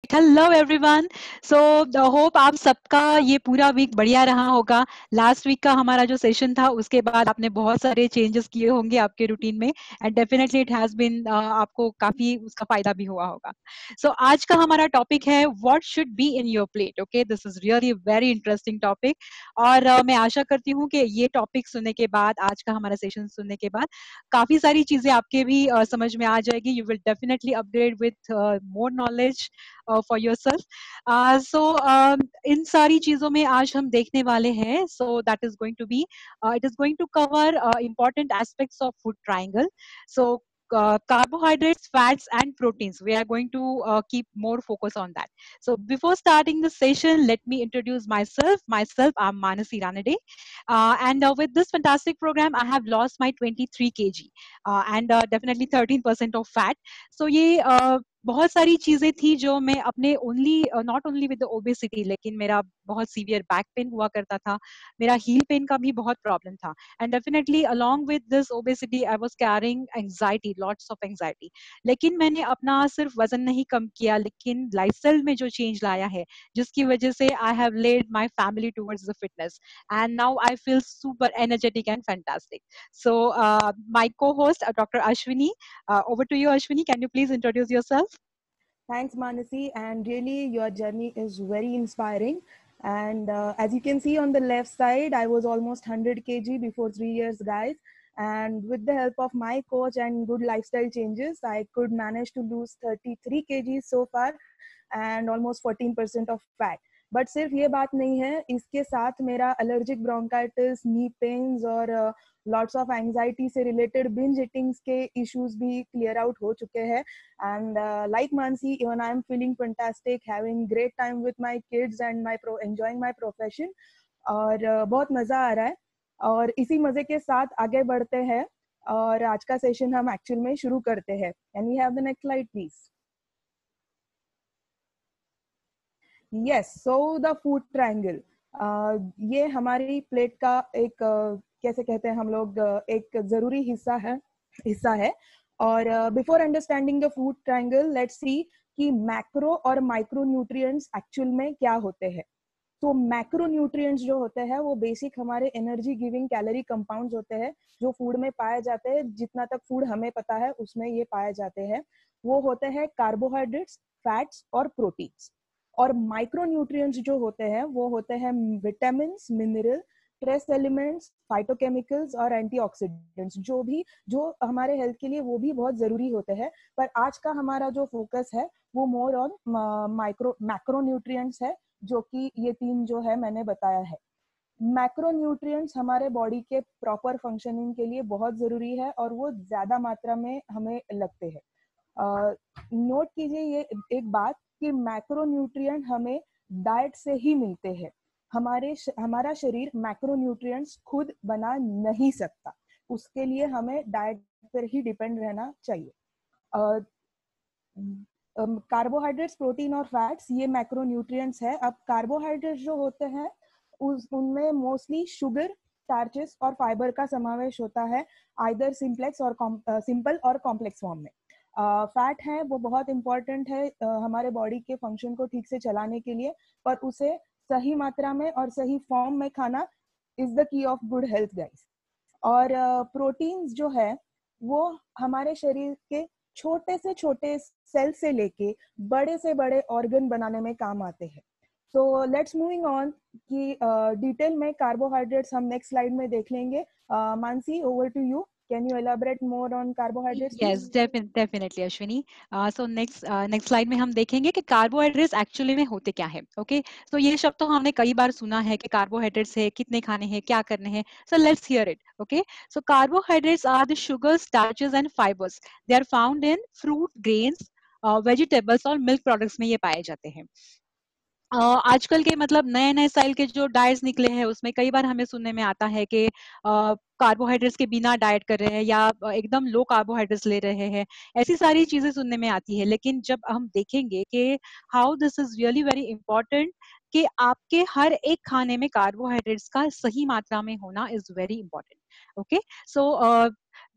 Hello everyone. So hope आप सबका ये पूरा वीक बढ़िया रहा होगा। लास्ट वीक का हमारा जो सेशन था उसके बाद आपने बहुत सारे चेंजेस किए होंगे आपके रूटीन में and definitely it has been आपको काफी उसका फायदा भी हुआ होगा। सो आज का हमारा टॉपिक है what should be in your plate. Okay, this is really very interesting topic और मैं आशा करती हूँ कि ये टॉपिक सुनने के बाद, आज का हमारा सेशन सुनने के बाद काफी सारी चीजें आपके भी समझ में आ जाएगी। You will definitely upgrade with more knowledge for yourself. So इन सारी चीजों में आज हम देखने वाले हैं। So that is going to be, it is going to cover important aspects of food triangle. So carbohydrates, fats and proteins, we are going to keep more focus on that. So before starting the session, let me introduce myself. I'm Manasi Ranade, and with this fantastic program I have lost my 23 kg and definitely 13% of fat. So ये बहुत सारी चीजें थी जो मैं अपने only not only with the obesity, लेकिन मेरा बहुत सीवियर बैक पेन हुआ करता था, मेरा हील पेन का भी बहुत प्रॉब्लम था and definitely along with this obesity I was carrying anxiety, lots of anxiety. लेकिन मैंने अपना सिर्फ वजन नहीं कम किया, लेकिन लाइफस्टाइल में जो चेंज लाया है, जिसकी वजह से I have led my family towards the fitness and now I feel super energetic and fantastic. So my co-host Dr. Ashwini, over to you Ashwini, can you please introduce yourself? Thanks, Manasi. And really, your journey is very inspiring. And as you can see on the left side, I was almost 100 kg before 3 years, guys. And with the help of my coach and good lifestyle changes, I could manage to lose 33 kg so far and almost 14% of fat. But सिर्फ ये बात नहीं है, इसके साथ मेरा allergic bronchitis, नी pens और lots of anxiety से रिलेटेड बिंज ईटिंग्स के इश्यूज भी क्लियर आउट हो चुके हैं. And like Mansi, even I am feeling fantastic, having great time with my kids and enjoying my profession. और बहुत मजा आ रहा है और इसी मजे के साथ आगे बढ़ते हैं और आज का सेशन हम एक्चुअल में शुरू करते हैं. Can we have the next slide, please? Yes, so the food triangle. ये हमारी प्लेट का एक कैसे कहते हैं हम लोग, एक जरूरी हिस्सा है. और before understanding the food triangle, let's see कि मैक्रो और माइक्रो न्यूट्रिएंट्स एक्चुअल में क्या होते हैं. तो मैक्रो न्यूट्रिएंट्स जो होते हैं वो बेसिक हमारे एनर्जी गिविंग कैलोरी कंपाउंड्स होते हैं जो फूड में पाए जाते हैं. जितना तक फूड हमें पता है उसमें ये पाए जाते हैं. वो होते हैं कार्बोहाइड्रेट्स, फैट्स और प्रोटीन्स. और माइक्रो न्यूट्रिएंट्स जो होते हैं वो होते हैं vitamin, mineral, trace elements, phytochemicals और एंटीऑक्सीडेंट्स, जो हमारे हेल्थ के लिए वो भी बहुत जरूरी होते हैं. पर आज का हमारा जो फोकस है वो मोर ऑन मैक्रो न्यूट्रिएंट्स है, जो कि ये तीन जो है मैंने बताया है. मैक्रो न्यूट्रिएंट्स हमारे बॉडी के प्रॉपर फंक्शनिंग के लिए बहुत जरूरी है और वो ज्यादा मात्रा में हमें लगते हैं. नोट कीजिए ये एक बात कि मैक्रो न्यूट्रिएंट हमें डाइट से ही मिलते हैं. हमारा शरीर मैक्रो न्यूट्रिएंट्स खुद बना नहीं सकता, उसके लिए हमें डाइट पर ही डिपेंड रहना चाहिए. कार्बोहाइड्रेट्स, प्रोटीन और फैट्स ये मैक्रो न्यूट्रिएंट्स है. अब कार्बोहाइड्रेट्स जो होते हैं उनमें मोस्टली शुगर, स्टार्चेस और फाइबर का समावेश होता है, आइदर सिंपल और कॉम्प्लेक्स फॉर्म में. फैट है वो बहुत इंपॉर्टेंट है हमारे बॉडी के फंक्शन को ठीक से चलाने के लिए, पर उसे सही मात्रा में और सही फॉर्म में खाना is the key of good health, guys. और प्रोटीन्स जो है वो हमारे शरीर के छोटे से छोटे सेल से लेके बड़े से बड़े ऑर्गन बनाने में काम आते हैं. सो लेट्स मूविंग ऑन कि डिटेल में कार्बोहाइड्रेट्स हम नेक्स्ट स्लाइड में देख लेंगे. Mansi, over to you. Can you elaborate more on carbohydrates, Yes, please? definitely Ashwini. So next slide में हम देखेंगे कि कार्बोहाइड्रेट्स एक्चुअली में होते क्या है. ओके, तो ये शब्द तो हमने कई बार सुना है कि कार्बोहाइड्रेट्स है, कितने खाने हैं, क्या करने हैं. So let's hear it. Okay, so carbohydrates are the sugars, starches and fibres. They are found in fruit, grains, vegetables और मिल्क प्रोडक्ट्स में ये पाए जाते हैं. आजकल के मतलब नए नए स्टाइल के जो डाइट्स निकले हैं उसमें कई बार हमें सुनने में आता है कि कार्बोहाइड्रेट्स के बिना डाइट कर रहे हैं या एकदम लो कार्बोहाइड्रेट्स ले रहे हैं. ऐसी सारी चीजें सुनने में आती है, लेकिन जब हम देखेंगे कि how this is really very important कि आपके हर एक खाने में कार्बोहाइड्रेट्स का सही मात्रा में होना is very important. Okay, so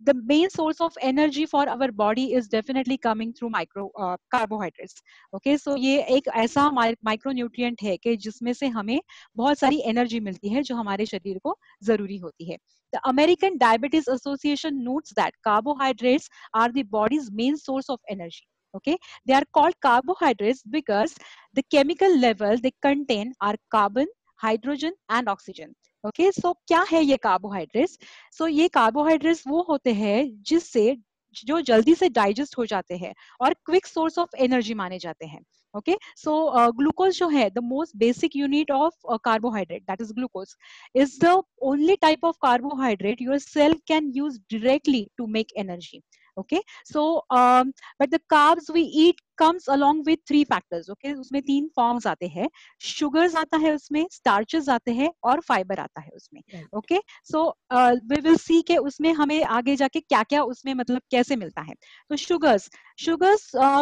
the main source of energy for our body is definitely coming through micro carbohydrates. Okay, so ये एक ऐसा micronutrient है कि जिसमें से हमें बहुत सारी energy मिलती है जो हमारे शरीर को जरूरी होती है. The American Diabetes Association notes that carbohydrates are the body's main source of energy. Okay, they are called carbohydrates because the chemical level they contain are carbon, hydrogen and oxygen. Okay, so क्या है ये carbohydrates? So ये carbohydrates वो होते हैं जिससे जो जल्दी से डाइजेस्ट हो जाते हैं और क्विक सोर्स ऑफ एनर्जी माने जाते हैं. ओके, सो ग्लूकोज जो है the most basic unit of carbohydrate, that is glucose, is the only type of carbohydrate your cell can use directly to make energy. Okay, so but the carbs we eat comes along with three factors. Okay, उसमें तीन forms आते हैं. Sugars आता है उसमें, starches आते हैं और फाइबर आता है उसमें. Okay, so we will see के उसमें हमें आगे जाके क्या क्या उसमें मतलब कैसे मिलता है. तो sugars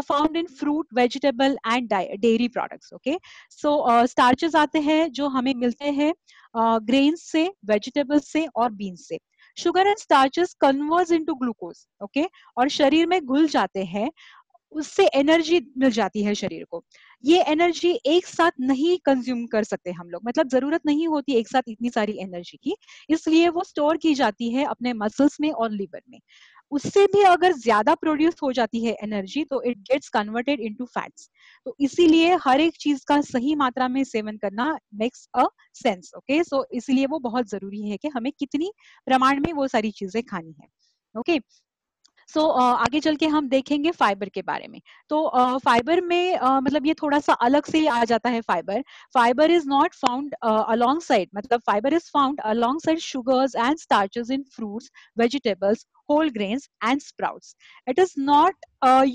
found in fruit, vegetable and dairy products. Okay, so starches आते हैं जो हमें मिलते हैं ग्रेन्स से, वेजिटेबल्स से और बीन्स से. Sugar and starches converts into glucose. Okay, और शरीर में घुल जाते हैं, उससे एनर्जी मिल जाती है शरीर को. ये एनर्जी एक साथ नहीं कंज्यूम कर सकते हम लोग, मतलब जरूरत नहीं होती एक साथ इतनी सारी एनर्जी की, इसलिए वो स्टोर की जाती है अपने मसल्स में और लिवर में. उससे भी अगर ज्यादा प्रोड्यूस हो जाती है एनर्जी तो it gets converted into fats. तो इसीलिए हर एक चीज का सही मात्रा में सेवन करना मेक्स अ सेंस. ओके, सो इसीलिए वो बहुत जरूरी है कि हमें कितनी प्रमाण में वो सारी चीजें खानी है. ओके, सो आगे चल के हम देखेंगे फाइबर के बारे में. तो फाइबर में मतलब ये थोड़ा सा अलग से ही आ जाता है. Fiber fiber is not found alongside, मतलब fiber is found alongside sugars and starches in fruits, vegetables, whole grains and sprouts. It is not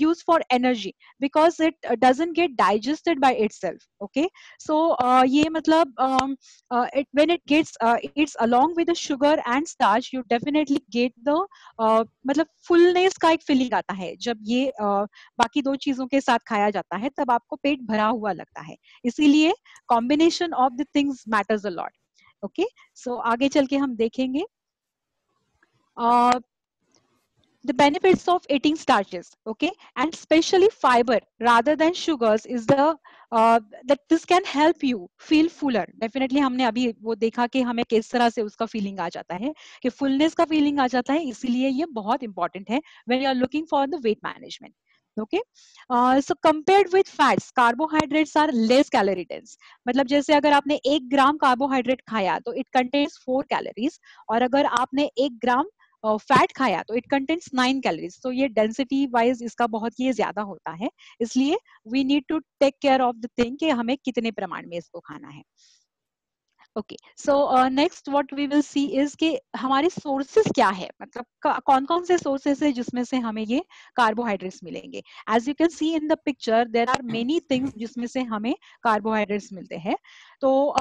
used for energy because it doesn't get digested by itself. Okay, so ये मतलब when it gets it's along with the sugar and starch, you definitely get the मतलब fullness का एक feeling आता है. जब ये बाकी दो चीजों के साथ खाया जाता है तब आपको पेट भरा हुआ लगता है. इसीलिए combination of the things matters a lot. Okay, so आगे चल के हम देखेंगे the benefits of eating starches. Okay, and especially fiber rather than sugars is the that this can help you feel fuller. Definitely हमने अभी वो देखा कि हमें किस तरह से उसका फीलिंग आ जाता है, कि फुलनेस का फीलिंग आ जाता है. इसीलिए ये बहुत इंपॉर्टेंट है when you are looking for the weight management. Okay, so compared with fats, carbohydrates are less calorie dense. मतलब जैसे अगर आपने 1 ग्राम कार्बोहाइड्रेट खाया तो it contains 4 calories, और अगर आपने 1 ग्राम फैट खाया तो इट कंटेन्स 9 कैलोरीज. तो ये डेंसिटी वाइज इसका बहुत ये ज्यादा होता है, इसलिए we need to take care of the thing कि हमें कितने प्रमाण में इसको खाना है. Okay, so next what we will see is कि हमारे सोर्सेस क्या है, मतलब कौन कौन से सोर्सेस है जिसमें से हमें ये कार्बोहाइड्रेट्स मिलेंगे. As you can see in the picture there are many things जिसमें से हमें कार्बोहाइड्रेट्स मिलते हैं. तो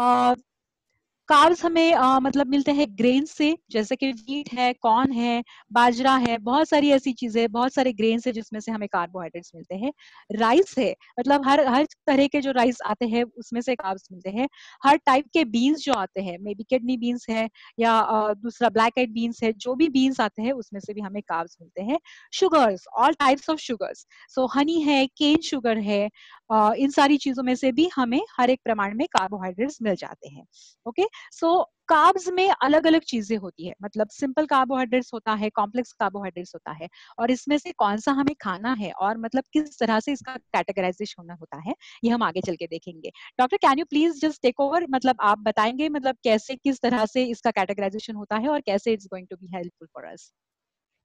कार्ब्स हमें मतलब मिलते हैं ग्रेन से, जैसे कि व्हीट है, कॉर्न है, बाजरा है, बहुत सारी ऐसी चीजें, बहुत सारे ग्रेन्स है जिसमें से हमें कार्बोहाइड्रेट्स मिलते हैं. राइस है, मतलब हर हर तरह के जो राइस आते हैं उसमें से कार्ब्स मिलते हैं. हर टाइप के बीन्स जो आते हैं, मे बी किडनी बीन्स है या दूसरा ब्लैक आइड बीन्स है, जो भी बीन्स आते हैं उसमें से भी हमें कार्ब्स मिलते हैं. Sugars, all types of sugars, so honey है, केन शुगर है, इन सारी चीजों में से भी हमें हर एक प्रमाण में कार्बोहाइड्रेट्स मिल जाते हैं. ओके, सो कार्ब्स में अलग अलग चीजें होती है, मतलब सिंपल कार्बोहाइड्रेट्स होता है, कॉम्प्लेक्स कार्बोहाइड्रेट्स होता है, और इसमें से कौन सा हमें खाना है और मतलब किस तरह से इसका कैटेगराइजेशन होना होता है, ये हम आगे चल के देखेंगे. Doctor, can you please just take over, मतलब आप बताएंगे मतलब कैसे किस तरह से इसका कैटेगराइजेशन होता है और कैसे it's going to be helpful for us.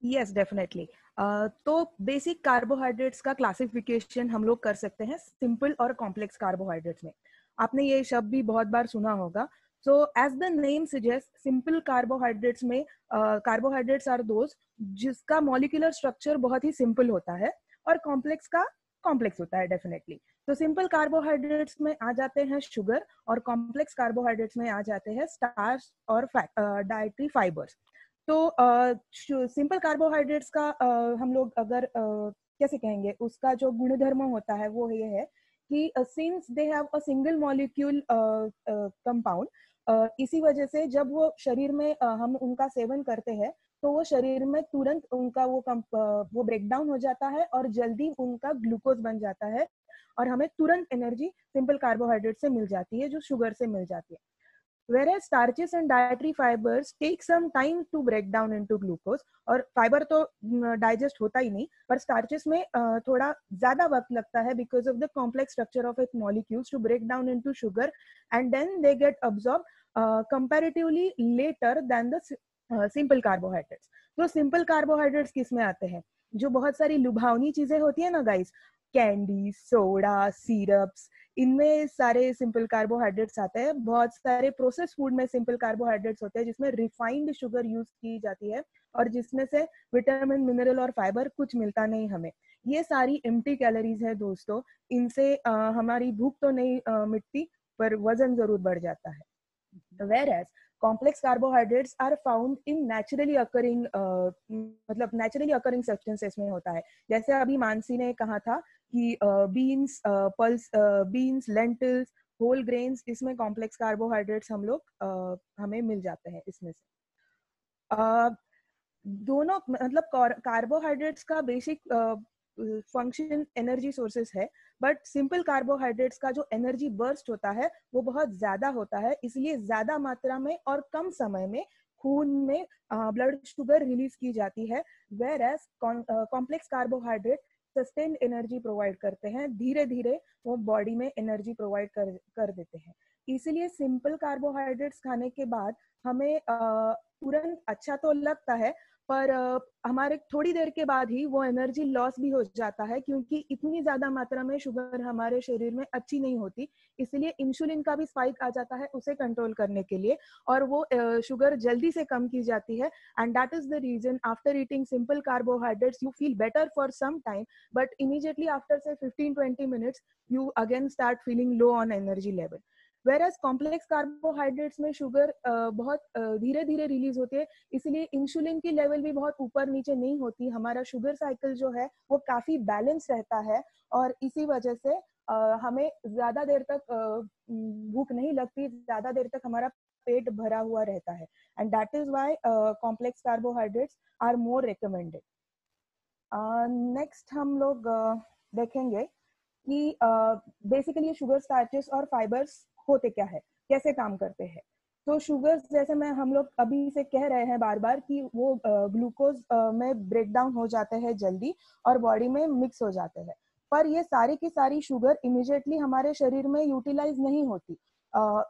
Yes definitely. तो बेसिक कार्बोहाइड्रेट्स का क्लासिफिकेशन हम लोग कर सकते हैं सिंपल और कॉम्प्लेक्स कार्बोहाइड्रेट्स में. आपने ये शब्द भी बहुत बार सुना होगा. So as the name suggest, simple carbohydrates में कार्बोहाइड्रेट्स आर दोज जिसका मॉलिक्यूलर स्ट्रक्चर बहुत ही सिंपल होता है, और कॉम्प्लेक्स का कॉम्प्लेक्स होता है डेफिनेटली. तो सिंपल कार्बोहाइड्रेट्स में आ जाते हैं शुगर, और कॉम्प्लेक्स कार्बोहाइड्रेट्स में आ जाते हैं स्टार्च और डाइटरी फाइबर्स. तो सिंपल कार्बोहाइड्रेट्स का हम लोग अगर कैसे कहेंगे, उसका जो गुणधर्म होता है वो ये है कि since they have a single molecule compound, इसी वजह से जब वो शरीर में हम उनका सेवन करते हैं तो वो शरीर में तुरंत उनका वो ब्रेक डाउन हो जाता है और जल्दी उनका ग्लूकोज बन जाता है और हमें तुरंत एनर्जी सिंपल कार्बोहाइड्रेट से मिल जाती है, जो शुगर से मिल जाती है। Whereas starches and dietary fibers take some time to break down into glucose, और फाइबर तो डाइजेस्ट होता ही नहीं, पर स्टार्चेस में थोड़ा ज्यादा वक्त लगता है because of the complex structure of it molecules to break down into sugar and then they get absorb comparatively later than the simple carbohydrates. तो सिंपल कार्बोहाइड्रेट्स किस में आते हैं? जो बहुत सारी लुभावनी चीजें होती है ना गाइस, कैंडी, सोडा, सिरप्स, इनमें सारे सिंपल कार्बोहाइड्रेट्स आते हैं। बहुत सारे प्रोसेस फूड में सिंपल कार्बोहाइड्रेट्स होते हैं जिसमें रिफाइंड शुगर यूज की जाती है और जिसमें से विटामिन, मिनरल और फाइबर कुछ मिलता नहीं हमें। ये सारी एम्प्टी कैलोरीज है दोस्तों, इनसे हमारी भूख तो नहीं मिटती पर वजन जरूर बढ़ जाता है। Whereas complex carbohydrates are found in naturally occurring मतलब naturally occurring substances में होता है। जैसे अभी मानसी ने कहा था कि beans, pulses, beans, lentils, whole grains, इसमें कॉम्प्लेक्स कार्बोहाइड्रेट्स हम लोग हमें मिल जाते हैं इसमें से। दोनों मतलब कार्बोहाइड्रेट्स का बेसिक फंक्शन एनर्जी सोर्सेस है, बट सिंपल कार्बोहाइड्रेट्स का जो एनर्जी बर्स्ट होता है वो बहुत ज्यादा होता है, इसलिए ज्यादा मात्रा में और कम समय में खून में ब्लड शुगर रिलीज की जाती है। Whereas complex carbohydrate sustained energy provide करते हैं, धीरे धीरे वो बॉडी में एनर्जी प्रोवाइड कर देते हैं। इसीलिए सिंपल कार्बोहाइड्रेट्स खाने के बाद हमें तुरंत अच्छा तो लगता है, पर हमारे थोड़ी देर के बाद ही वो एनर्जी लॉस भी हो जाता है, क्योंकि इतनी ज्यादा मात्रा में शुगर हमारे शरीर में अच्छी नहीं होती। इसलिए इंसुलिन का भी स्पाइक आ जाता है उसे कंट्रोल करने के लिए, और वो शुगर जल्दी से कम की जाती है। And that is the reason after eating simple carbohydrates you feel better for some time, but immediately after से 15-20 minutes you again start feeling low on energy level. Whereas complex carbohydrates में sugar बहुत धीरे धीरे release होती है, इसलिए insulin की level भी बहुत ऊपर नीचे नहीं होती। हमारा शुगर साइकिल जो है वो काफी बैलेंस रहता है, और इसी वजह से हमें ज्यादा देर तक भूख नहीं लगती, ज्यादा देर तक हमारा पेट भरा हुआ रहता है। And that is why complex carbohydrates are more recommended. Next हम लोग देखेंगे कि बेसिकली शुगर, स्टार्चेस और फाइबर्स होते क्या है, कैसे काम करते हैं। तो शुगर्स, जैसे हम लोग अभी से कह रहे हैं बार बार कि वो ग्लूकोज में ब्रेक डाउन हो जाते हैं जल्दी और बॉडी में मिक्स हो जाते हैं, पर ये सारी की सारी शुगर इमीडिएटली हमारे शरीर में यूटिलाइज नहीं होती।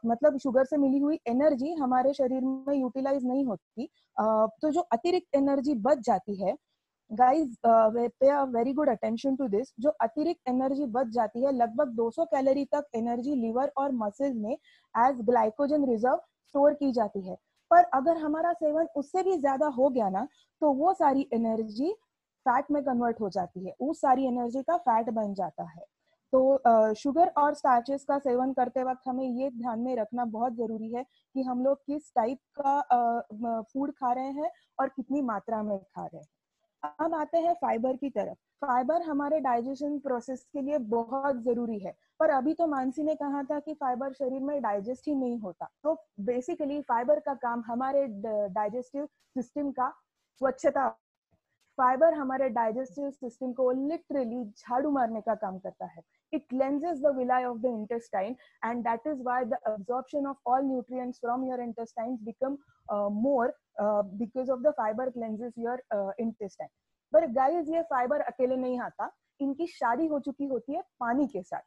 मतलब शुगर से मिली हुई एनर्जी हमारे शरीर में यूटिलाइज नहीं होती। तो जो अतिरिक्त एनर्जी बच जाती है, guys pay a very good attention to this, जो अतिरिक्त एनर्जी बच जाती है, लगभग 200 कैलोरी तक एनर्जी लिवर और मसल्स में एज ग्लाइकोजन रिजर्व स्टोर की जाती है। पर अगर हमारा सेवन उससे भी ज्यादा हो गया ना, तो वो सारी एनर्जी फैट में कन्वर्ट हो जाती है, उस सारी एनर्जी का फैट बन जाता है। तो शुगर और स्टार्चेस का सेवन करते वक्त हमें ये ध्यान में रखना बहुत जरूरी है कि हम लोग किस टाइप का फूड खा रहे हैं और कितनी मात्रा में खा रहे हैं। अब आते हैं फाइबर की तरफ। फाइबर हमारे डाइजेशन प्रोसेस के लिए बहुत जरूरी है, पर अभी तो मानसी ने कहा था कि फाइबर शरीर में डाइजेस्ट ही नहीं होता। तो बेसिकली फाइबर का काम हमारे डाइजेस्टिव सिस्टम का स्वच्छता, फाइबर हमारे डाइजेस्टिव सिस्टम को लिटरली झाड़ू मारने का काम करता है। It cleanses the villi of the intestine, and that is why the absorption of all nutrients from your intestines become more because of the fiber cleanses your intestine. पर guys, ये fibre अकेले नहीं आता, इनकी शादी हो चुकी होती है पानी के साथ।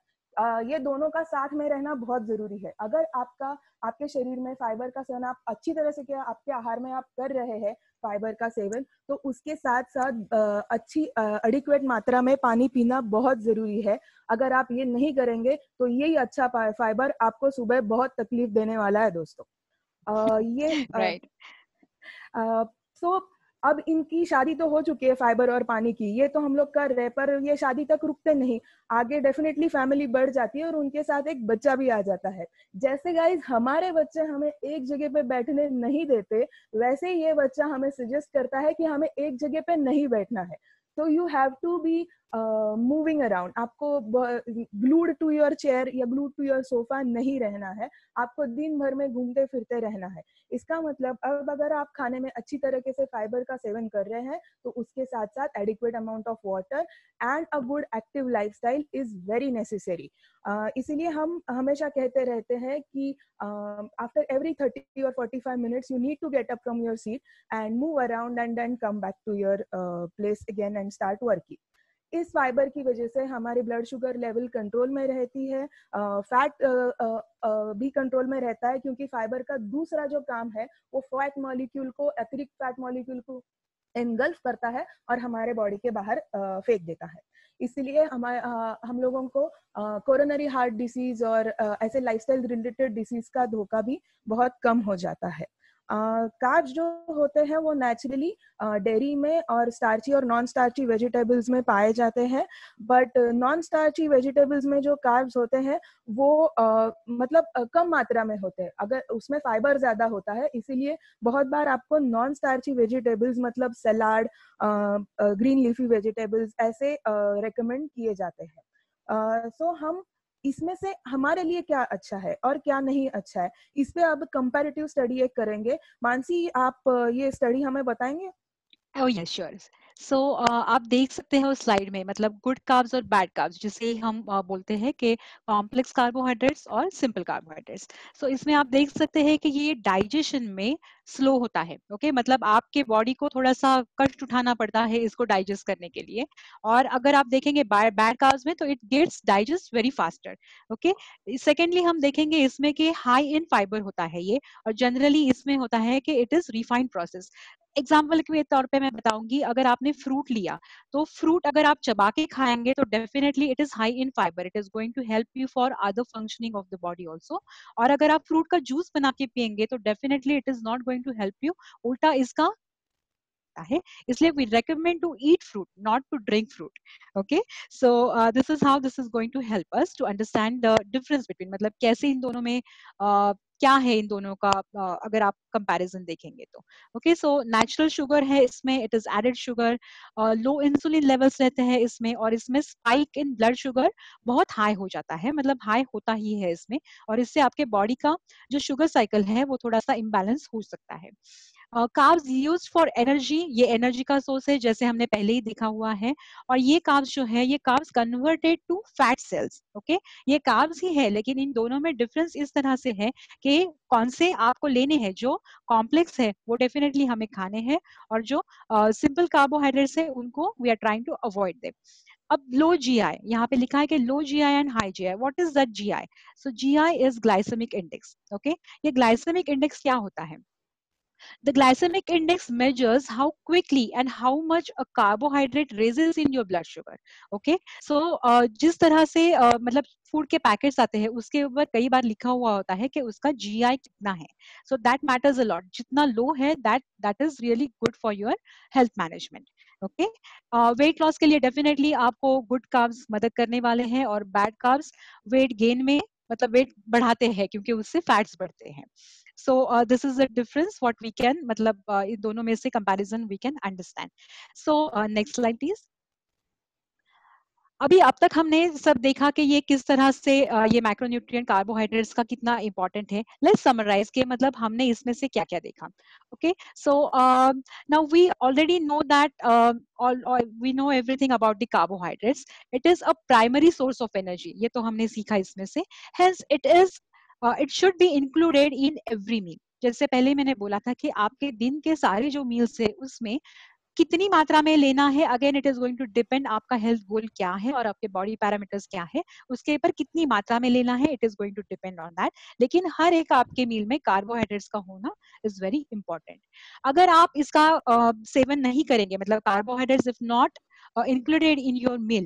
ये दोनों का साथ में रहना बहुत जरूरी है। अगर आपके शरीर में फाइबर का सेवन आप अच्छी तरह से, क्या आपके आहार में आप कर रहे हैं फाइबर का सेवन, तो उसके साथ साथ अच्छी एडिक्वेट मात्रा में पानी पीना बहुत जरूरी है। अगर आप ये नहीं करेंगे तो यही अच्छा फाइबर आपको सुबह बहुत तकलीफ देने वाला है दोस्तों। ये राइट। सो अब इनकी शादी तो हो चुकी है फाइबर और पानी की, ये तो हम लोग कर रहे हैं, पर ये शादी तक रुकते नहीं, आगे डेफिनेटली फैमिली बढ़ जाती है और उनके साथ एक बच्चा भी आ जाता है। जैसे गाइज हमारे बच्चे हमें एक जगह पे बैठने नहीं देते, वैसे ही ये बच्चा हमें सजेस्ट करता है कि हमें एक जगह पे नहीं बैठना है। So you have to be moving around. आपको ग्लूड टू योर चेयर या ग्लूड टू योर सोफा नहीं रहना है. आपको दिन भर में घूमते फिरते रहना है. इसका मतलब अब अगर आप खाने में अच्छी तरीके से फाइबर का सेवन कर रहे हैं तो उसके साथ साथ adequate amount of water and a good active lifestyle is very necessary. इसीलिए हम हमेशा कहते रहते हैं कि after every 30 or 45 minutes you need to get up from your seat and move around and then come back to your place again and start working. इस fibre की वजह से हमारी ब्लड शुगर लेवल कंट्रोल में रहती है. Fat भी control में रहता है क्योंकि फाइबर का दूसरा जो काम है वो फैट मॉलिक्यूल को, अतिरिक्त फैट मॉलिक्यूल को एनगल्फ करता है और हमारे बॉडी के बाहर फेंक देता है. इसलिए हम लोगों को कोरोनरी हार्ट डिसीज और ऐसे लाइफस्टाइल रिलेटेड डिसीज का धोखा भी बहुत कम हो जाता है. कार्ब्स जो होते हैं वो नेचुरली डेयरी में और स्टार्ची और नॉन स्टार्ची वेजिटेबल्स में पाए जाते हैं. बट नॉन स्टार्ची वेजिटेबल्स में जो कार्ब्स होते हैं वो मतलब कम मात्रा में होते हैं. अगर उसमें फाइबर ज्यादा होता है, इसीलिए बहुत बार आपको नॉन स्टार्ची वेजिटेबल्स मतलब सलाद, ग्रीन लीफी वेजिटेबल्स ऐसे रेकमेंड किए जाते हैं. सो हम इसमें से हमारे लिए क्या अच्छा है और क्या नहीं अच्छा है, इस पे अब कंपैरेटिव स्टडी एक करेंगे. मानसी, आप ये स्टडी हमें बताएंगे? Oh yes, sure. So आप देख सकते हैं उस स्लाइड में, मतलब गुड कार्ब्स और बैड कार्ब्स, जिसे हम बोलते हैं कि कॉम्प्लेक्स कार्बोहाइड्रेट्स और सिंपल कार्बोहाइड्रेट्स. सो इसमें आप देख सकते हैं कि ये डाइजेशन में स्लो होता है. ओके मतलब आपके बॉडी को थोड़ा सा कष्ट उठाना पड़ता है इसको डाइजेस्ट करने के लिए. और अगर आप देखेंगे बैड कार्ब्स में तो it gets digest very faster. Okay secondly हम देखेंगे इसमें कि हाई इन फाइबर होता है ये, और जनरली इसमें होता है कि it is refined process. Example के तौर पे मैं बताऊंगी, अगर आपने फ्रूट लिया तो फ्रूट अगर आप चबा के खाएंगे तो definitely it is high in fiber, it is going to help you for other functioning of the body also. और अगर आप फ्रूट का जूस बना के पियेंगे तो definitely it is not going to help you, उल्टा इसका है. इसलिए we recommend to eat fruit, not to drink fruit. Okay so this is how this is going to help us to understand the difference between, मतलब कैसे इन दोनों में क्या है इन दोनों का अगर आप कंपैरिजन देखेंगे तो. ओके सो नेचुरल शुगर है इसमें, it is added sugar. Low insulin levels रहते हैं इसमें, और इसमें स्पाइक इन ब्लड शुगर बहुत हाई हो जाता है, मतलब हाई होता ही है इसमें, और इससे आपके बॉडी का जो शुगर साइकिल है वो थोड़ा सा इम्बैलेंस हो सकता है. कार्ब्स यूज्ड फॉर एनर्जी, ये एनर्जी का सोर्स है जैसे हमने पहले ही देखा हुआ है. और ये कार्ब्स जो है ये carbs converted to fat cells. Okay ये कार्ब्स ही है, लेकिन इन दोनों में डिफरेंस इस तरह से है कि कौन से आपको लेने हैं. जो कॉम्प्लेक्स है वो डेफिनेटली हमें खाने हैं, और जो सिंपल कार्बोहाइड्रेट्स है उनको we are trying to avoid them. अब लो जीआई, यहाँ पे लिखा है कि low GI and high GI. What is that GI? So GI is glycemic index. Okay ये ग्लाइसेमिक इंडेक्स क्या होता है? The glycemic index measures how quickly and how much a carbohydrate raises in your blood sugar. Okay, so जिस तरह से मतलब food के packets आते हैं उसके ऊपर कई बार लिखा हुआ होता है कि उसका जीआई कितना है. So that matters a lot. जितना लो है that is really good for your health management. Okay weight loss के लिए डेफिनेटली आपको गुड कार्ब्स मदद करने वाले हैं, और बैड कार्ब्स वेट गेन में मतलब वेट बढ़ाते हैं क्योंकि उससे फैट्स बढ़ते हैं. So this is the difference what we can मतलब इन दोनों में से comparison we can understand. So next slide please. अभी अब तक हमने सब देखा कि ये किस तरह से ये मैक्रोन्यूट्रिएंट कार्बोहाइड्रेट्स का कितना इंपॉर्टेंट है. लेट्स समराइज के मतलब हमने इसमें से क्या क्या देखा. Okay so now we already know that we know everything about the carbohydrates. It is a primary source of energy, ये तो हमने सीखा इसमें से. Hence it should be included in every meal. जैसे पहले मैंने बोला था कि आपके दिन के सारे जो मील्स है उसमें कितनी मात्रा में लेना है, again it is going to depend आपका हेल्थ गोल क्या है और आपके बॉडी पैरामीटर्स क्या है, उसके ऊपर कितनी मात्रा में लेना है, it is going to depend on that. लेकिन हर एक आपके मील में कार्बोहाइड्रेट्स का होना इज वेरी इंपॉर्टेंट. अगर आप इसका सेवन नहीं करेंगे, मतलब carbohydrates if not included in your meal,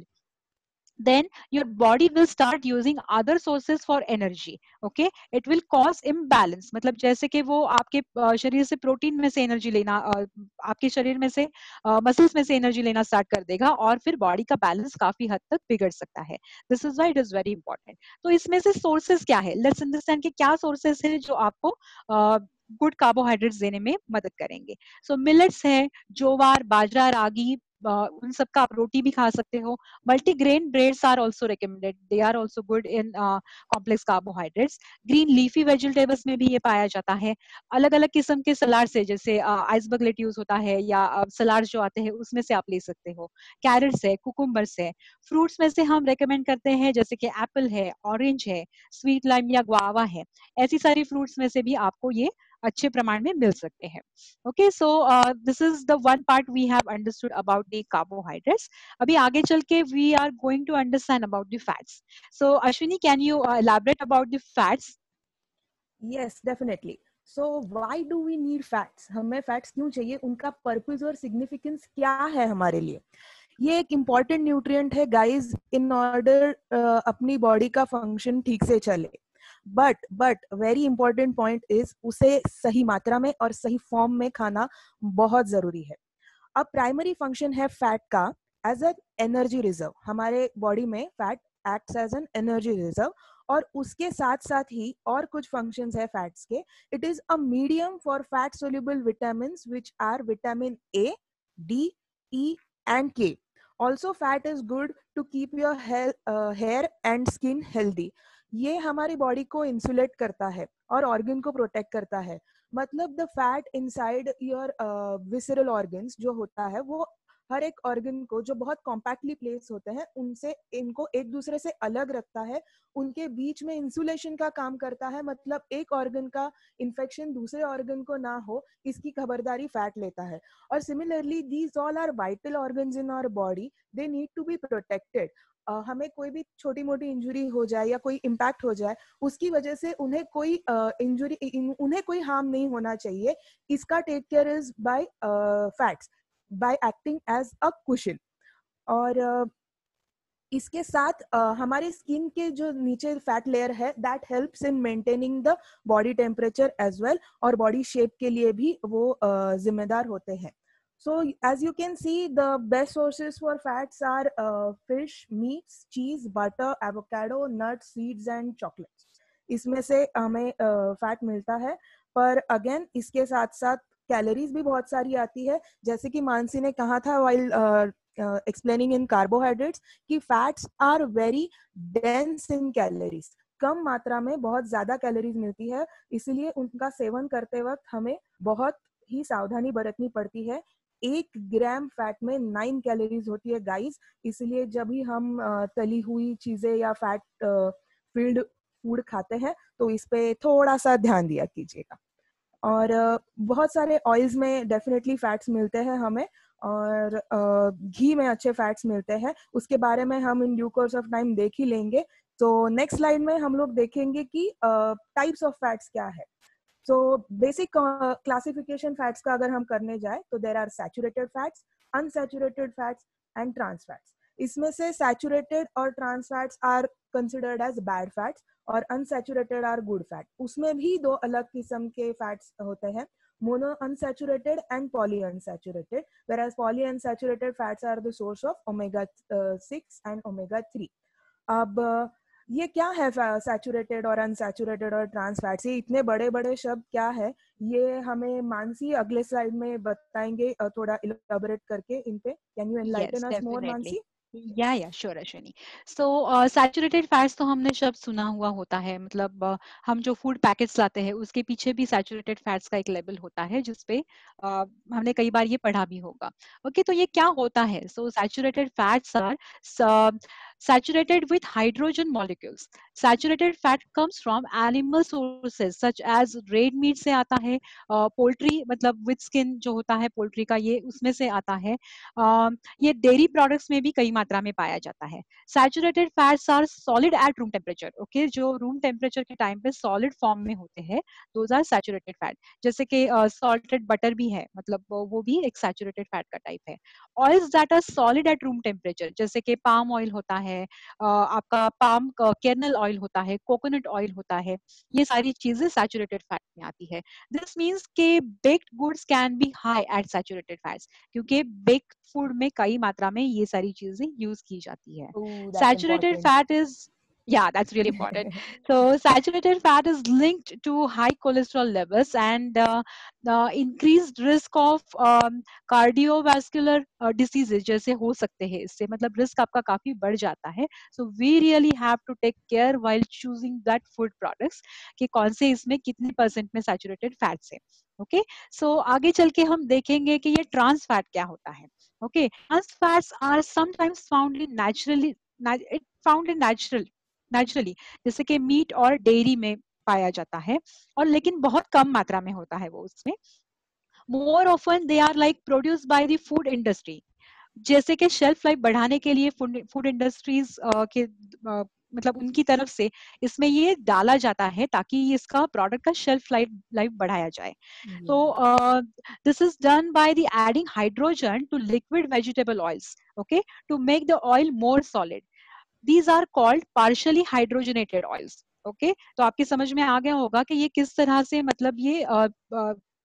then your body will start using other sources for energy. Okay it will cause imbalance, मतलब जैसे कि वो आपके शरीर से प्रोटीन में से एनर्जी लेना, आपके शरीर में से मसल्स में से एनर्जी लेना स्टार्ट कर देगा, और फिर बॉडी का बैलेंस काफी हद तक बिगड़ सकता है. This is why it is very important. तो इसमें से सोर्सेज क्या है, लेट्स अंडरस्टैंड कि क्या सोर्सेज है जो आपको गुड कार्बोहाइड्रेट्स देने में मदद करेंगे। सो मिलेट्स है, जोवार, बाजरा, रागी, उन सब का आप रोटी भी खा सकते हो। Multigrain breads are also recommended, they are also good in complex carbohydrates. Green leafy vegetables में भी ये पाया जाता है। अलग अलग किस्म के सलाद से, जैसे आइसबर्ग लेट्यूस होता है या सलाद जो आते हैं उसमें से आप ले सकते हो। कैरेट्स है, कुकुम्बर्स है। फ्रूट्स में से हम रेकमेंड करते हैं जैसे कि एप्पल है, ऑरेंज है, स्वीट लाइम या गुआवा है। ऐसी सारी फ्रूट्स में से भी आपको ये अच्छे प्रमाण में मिल सकते हैं। Okay, so this is the one part we have understood about the carbohydrates. अभी आगे चल के we are going to understand about the fats. So Ashwini, can you elaborate about the fats? Yes, definitely. So why do we need fats? हमें fats क्यों चाहिए, उनका purpose और significance क्या है हमारे लिए? ये एक इम्पॉर्टेंट न्यूट्रिएंट है गाइस, इन ऑर्डर अपनी बॉडी का फंक्शन ठीक से चले। But very important point is उसे सही मात्रा में और सही फॉर्म में खाना बहुत जरूरी है। अब प्राइमरी फंक्शन है फैट का एज अ एनर्जी रिजर्व। हमारे बॉडी में fat acts as an energy reserve, और उसके साथ साथ ही और कुछ फंक्शंस है फैट्स के। It is a medium for fat soluble vitamins which are vitamin A, D, E and K. Also fat is good to keep your hair and skin healthy. ये हमारी बॉडी को इंसुलेट करता है और organ को protect करता है। मतलब the fat inside your visceral organs जो होता है, वो हर एक ऑर्गन को जो बहुत कॉम्पैक्टली प्लेस होते हैं उनसे इनको एक दूसरे से अलग रखता है, उनके बीच में इंसुलेशन का काम करता है। मतलब एक ऑर्गन का इन्फेक्शन दूसरे ऑर्गन को ना हो, इसकी खबरदारी फैट लेता है। और similarly these all are vital organs in our body, they need to be protected. हमें कोई भी छोटी मोटी इंजुरी हो जाए या कोई इम्पैक्ट हो जाए, उसकी वजह से उन्हें कोई उन्हें कोई हार्म नहीं होना चाहिए। इसका take care is by fats, by acting as a cushion. और इसके साथ हमारे स्किन के जो नीचे फैट लेयर है, that helps in maintaining the body temperature as well, और बॉडी शेप के लिए भी वो जिम्मेदार होते हैं। So as you can see, the best sources for fats are fish, meats, cheese, butter, avocado, nuts, seeds and chocolates. इसमें से हमें फैट मिलता है, पर अगेन इसके साथ साथ कैलोरीज भी बहुत सारी आती है। जैसे कि मानसी ने कहा था while explaining in carbohydrates कि fats are very dense in calories, कम मात्रा में बहुत ज्यादा कैलोरीज मिलती है। इसीलिए उनका सेवन करते वक्त हमें बहुत ही सावधानी बरतनी पड़ती है। 1 ग्राम फैट में 9 कैलोरीज होती है गाइस। इसलिए जब भी हम तली हुई चीजें या फैट फील्ड फूड खाते हैं तो इस पे थोड़ा सा ध्यान दिया कीजिएगा। और बहुत सारे ऑयल्स में डेफिनेटली फैट्स मिलते हैं हमें, और घी में अच्छे फैट्स मिलते हैं। उसके बारे में हम in due course of time देख ही लेंगे। तो नेक्स्ट स्लाइड में हम लोग देखेंगे कि टाइप्स ऑफ फैट्स क्या है। सो बेसिक क्लासिफिकेशन फैट्स का अगर हम करने जाए तो there are saturated fats, unsaturated fats and trans fats. इसमें से सैचुरेटेड और trans fats are considered as bad fats, और अनसैचुरेटेड आर गुड फैट। उसमें भी 2 अलग किस्म के फैट्स होते हैं, mono unsaturated and poly unsaturated, whereas polyunsaturated fats are the source of omega 6 and omega 3. अब ये क्या है सैचुरेटेड और अनसैचुरेटेड और ट्रांस फैट्स? ये इतने बड़े बड़े शब्द क्या है, ये हमें मानसी अगले स्लाइड में बताएंगे थोड़ा इलाबोरेट करके इन पे। Can you Yes, enlighten us more definitely. Mansi? Yeah sure Ashwini. So saturated fats तो हमने शब्द सुना हुआ होता है, मतलब हम जो फूड पैकेट्स लाते हैं उसके पीछे भी सैचुरेटेड फैट्स का एक लेबल होता है जिसपे हमने कई बार ये पढ़ा भी होगा। ओके, तो ये क्या होता है? So saturated fats are saturated with hydrogen molecules. Saturated fat comes from animal sources such as red meat से आता है, पोल्ट्री मतलब विथ स्किन जो होता है पोल्ट्री का, ये उसमें से आता है। ये डेयरी प्रोडक्ट्स में भी कई मात्रा में पाया जाता है। Saturated fats are solid at room temperature. Okay, जो रूम टेम्परेचर के टाइम पे सॉलिड फॉर्म में होते हैं, दोज आर सैचुरेटेड फैट। जैसे कि सॉल्टेड बटर भी है, मतलब वो भी एक सैचुरेटेड फैट का टाइप है। Oils that are solid at room temperature, जैसे कि पाम ऑयल होता है, आपका पाम कर्नल ऑयल होता है, कोकोनट ऑयल होता है, ये सारी चीजें सैचुरेटेड फैट में आती है। दिस मीन्स के baked goods can be high at saturated fats, क्योंकि बेक्ड फूड में कई मात्रा में ये सारी चीजें यूज की जाती है। Oh, that's saturated important. Fat is Yeah, that's really important. So saturated fat is linked to high cholesterol levels and the increased risk of cardiovascular diseases जैसे हो सकते हैं इससे मतलब रिस्क आपका काफी बढ़ जाता है. So we really have to take care while choosing that food products कि कौन से इसमें कितने परसेंट में सैचुरेटेड फैट्स है. ओके, सो आगे चल के हम देखेंगे कि ये ट्रांस फैट क्या होता है. Okay, trans fats are sometimes found in naturally it found in naturally जैसे कि मीट और डेयरी में पाया जाता है और लेकिन बहुत कम मात्रा में होता है वो उसमें. More often they are like produce by the food industry जैसे कि शेल्फ लाइफ बढ़ाने के लिए फूड इंडस्ट्रीज के मतलब उनकी तरफ से इसमें ये डाला जाता है ताकि इसका प्रोडक्ट का शेल्फ लाइफ बढ़ाया जाए. तो Yeah. This is done by the adding hydrogen to liquid vegetable oils. Okay, to make the oil more solid. These are called partially hydrogenated oils. Okay, तो आपके समझ में आ गया होगा कि ये किस तरह से मतलब ये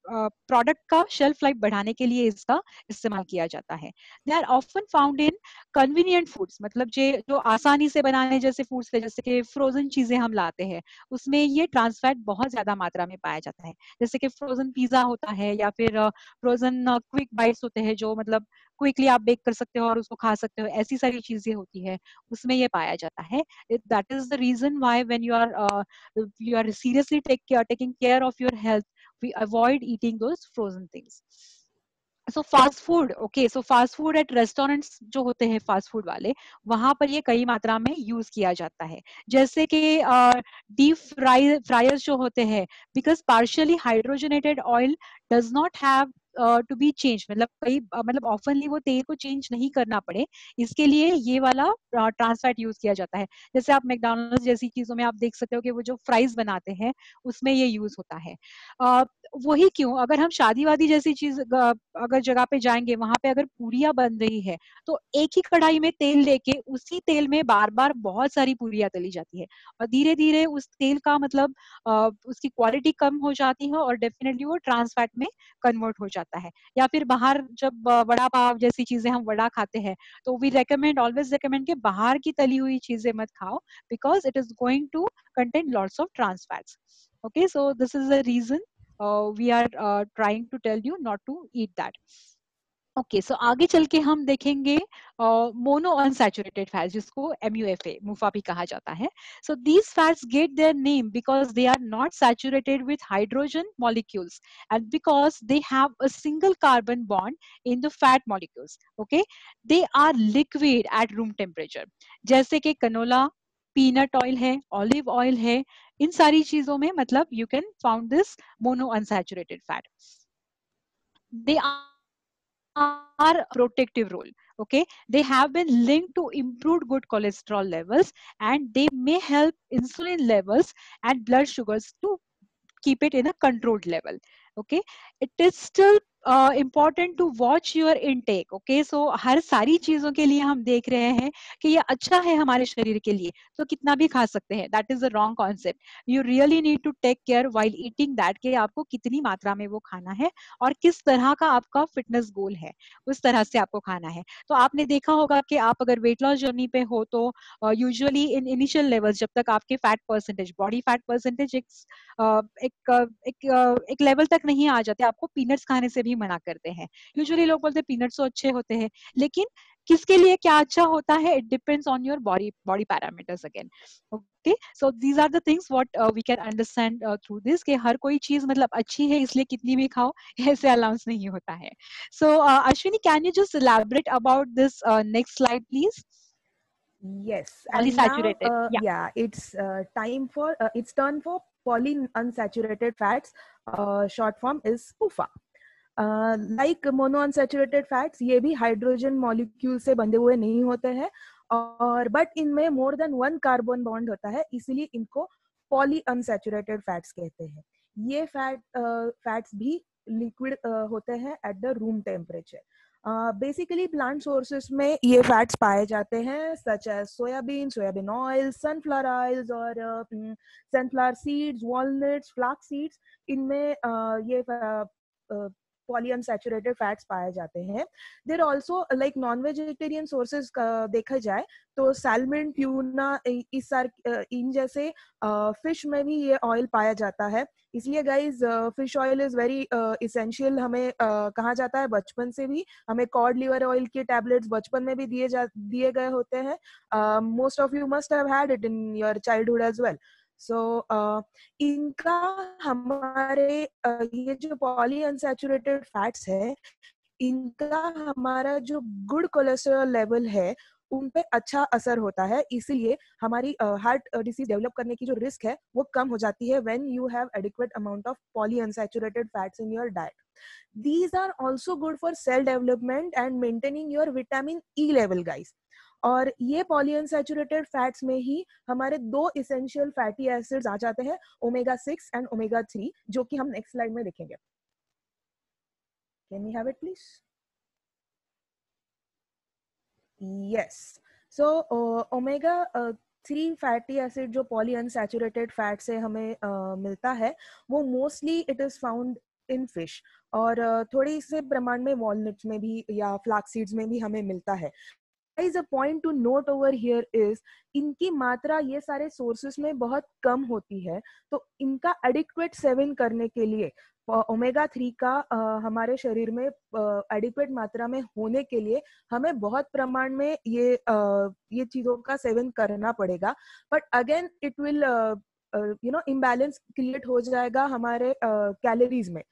प्रोडक्ट का शेल्फ लाइफ बढ़ाने के लिए इसका इस्तेमाल किया जाता है. They are often found in convenient foods मतलब जो आसानी से बनाने जैसे फूड्स है जैसे कि फ्रोजन चीजें हम लाते हैं उसमें ये ट्रांस फैट बहुत ज्यादा मात्रा में पाया जाता है. जैसे कि फ्रोजन पिज्जा होता है या फिर फ्रोजन क्विक बाइट्स होते हैं जो मतलब क्विकली आप बेक कर सकते हो और उसको खा सकते हो, ऐसी सारी चीजें होती है उसमें ये पाया जाता है. That is the reason why when you are seriously taking care of your health, we avoid eating those frozen things. So fast food, okay, so fast food at restaurants जो होते हैं फास्ट फूड वाले वहां पर ये कई मात्रा में यूज किया जाता है. जैसे कि डीप फ्रायर्स जो होते हैं because partially hydrogenated oil does not have to be change मतलब कई मतलब ऑफनली वो तेल को चेंज नहीं करना पड़े इसके लिए ये वाला ट्रांस फैट यूज किया जाता है. जैसे आप मैकडॉनल्ड्स जैसी चीजों में आप देख सकते हो कि वो जो फ्राइज बनाते हैं उसमें ये यूज होता है. वही क्यों अगर हम शादी वादी जैसी चीज अगर जगह पे जाएंगे वहां पे अगर पूरियां बन रही है तो एक ही कढ़ाई में तेल लेके उसी तेल में बार बार बहुत सारी पूरियां तली जाती है और धीरे धीरे उस तेल का मतलब उसकी क्वालिटी कम हो जाती है और डेफिनेटली वो ट्रांस फैट में कन्वर्ट हो जाता है. या फिर बाहर जब वड़ा पाव जैसी चीजें हम वड़ा खाते हैं तो वी रेकमेंड ऑलवेज रेकमेंड कि बाहर की तली हुई चीजें मत खाओ because it is going to contain lots of trans fats. Okay, so this is the reason we are trying to tell you not to eat that. Okay, so आगे चल के हम देखेंगे मोनो अनसैचुरेटेड फैट्स जिसको MUFA MUFA भी कहा जाता है. So these fats get their name because they are not saturated with hydrogen molecules and because they have a single carbon bond in the fat molecules. Okay, they are liquid at room temperature जैसे कि canola, peanut oil है, olive oil है, इन सारी चीजों में मतलब you can found this mono unsaturated fat. They are protective role. Okay, they have been linked to improved good cholesterol levels and they may help insulin levels and blood sugars to keep it in a controlled level. Okay, it is still important to watch your intake. Okay, so हर सारी चीजों के लिए हम देख रहे हैं कि ये अच्छा है हमारे शरीर के लिए तो कितना भी खा सकते हैं. That is a wrong concept. You really need to take care while eating that कि आपको कितनी मात्रा में वो खाना है और किस तरह का आपका फिटनेस गोल है उस तरह से आपको खाना है. तो आपने देखा होगा कि आप अगर वेट लॉस जर्नी पे हो तो यूजुअली इन इनिशियल लेवल्स जब तक आपके fat percentage body fat percentage एक लेवल तक नहीं आ जाते आपको पीनट्स खाने से भी मना करते हैं. यूजुअली लोग बोलते हैं पीनट्स तो अच्छे होते हैं लेकिन किसके लिए क्या अच्छा होता है it depends on your body parameters again. Okay, so these are the things what we can understand through this कि हर कोई चीज मतलब अच्छी है इसलिए कितनी भी खाओ ऐसे अलाउंस नहीं होता है. So Ashwini, can you just elaborate about this next slide please? Yes, and now, Polysaturated, yeah. yeah, it's turn for polyunsaturated fats. Short form is PUFA. Like monounsaturated fats, ये भी हाइड्रोजन मॉलिक्यूल से बंधे हुए नहीं होते हैं और बट इनमें more than one carbon bond होता है इसीलिए इनको पॉली अनसैचुरेटेड फैट्स कहते हैं. ये फैट्स भी लिक्विड होते हैं at the room temperature. Basically plant sources में ये फैट्स पाए जाते हैं such as soybean oil, sunflower oils और sunflower seeds, walnuts, flax seeds. इनमें ये पॉलीअनसैचुरेटेड फैट्स पाए जाते हैं। There also like non vegetarian sources देखा जाए तो सैल्मन, ट्यूना, इन जैसे फिश में भी ये ऑयल पाया जाता है। इसलिए guys fish oil is very essential. हमें कहा जाता है बचपन से भी, हमें कॉड लिवर ऑयल के टैबलेट्स बचपन में भी दिए गए होते हैं। Most of you must have had it in your childhood as well. So इनका हमारे ये जो पॉली अनसैचुरेटेड फैट्स है, इनका हमारा जो गुड कोलेस्ट्रॉल लेवल है उन पे अच्छा असर होता है। इसीलिए हमारी हार्ट डिसीज डेवलप करने की जो रिस्क है वो कम हो जाती है when you have adequate amount of polyunsaturated fats in your diet. These are also good for cell development and maintaining your vitamin E level, guys. और ये पॉलीअनसैचुरेटेड फैट्स में ही हमारे दो इसेंशियल फैटी एसिड्स आ जाते हैं, ओमेगा 6 एंड ओमेगा 3, जो कि हम नेक्स्ट स्लाइड में देखेंगे। Can we have it, please? Yes. So omega 3 fatty acid जो पॉलीअनसैचुरेटेड फैट से हमें मिलता है, वो mostly it is found in fish, और थोड़ी से प्रमाण में वॉलनट्स में भी या फ्लैक्स सीड्स में भी हमें मिलता है। Guys, a point to note over here is इनकी मात्रा ये सारे सोर्सेस में बहुत कम होती है, तो इनका एडिक्वेट सेवन करने के लिए ओमेगा 3 का हमारे शरीर में एडिक्वेट मात्रा में होने के लिए हमें बहुत प्रमाण में ये चीजों का सेवन करना पड़ेगा। But again it will imbalance create हो जाएगा हमारे कैलोरीज में।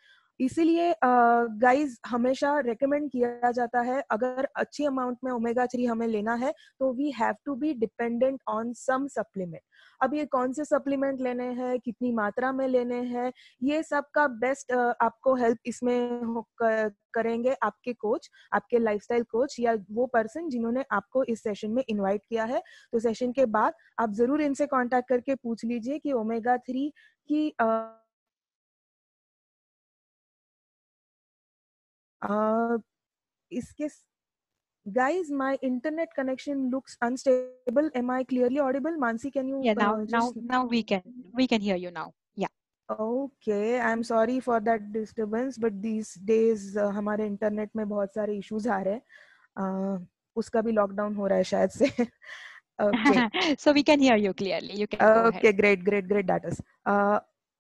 इसीलिए गाइज हमेशा रेकमेंड किया जाता है, अगर अच्छी अमाउंट में ओमेगा 3 हमें लेना है तो we have to be dependent on some supplement. अब ये कौन से सप्लीमेंट लेने हैं, कितनी मात्रा में लेने हैं, ये सब का बेस्ट आपको हेल्प इसमें करेंगे आपके कोच, आपके लाइफस्टाइल कोच, या वो पर्सन जिन्होंने आपको इस सेशन में इनवाइट किया है। तो सेशन के बाद आप जरूर इनसे कांटेक्ट करके पूछ लीजिए कि ओमेगा 3 की इसके guys, my internet connection looks unstable. Am I clearly audible? Mansi, can you Yeah, just... now we can hear you now. Yeah. Okay, I'm sorry for that disturbance, but these days हमारे internet में बहुत सारे issues आ रहे हैं, उसका भी lockdown हो रहा है शायद से। Okay. So we can hear you clearly. You can go ahead. Okay, great, that is.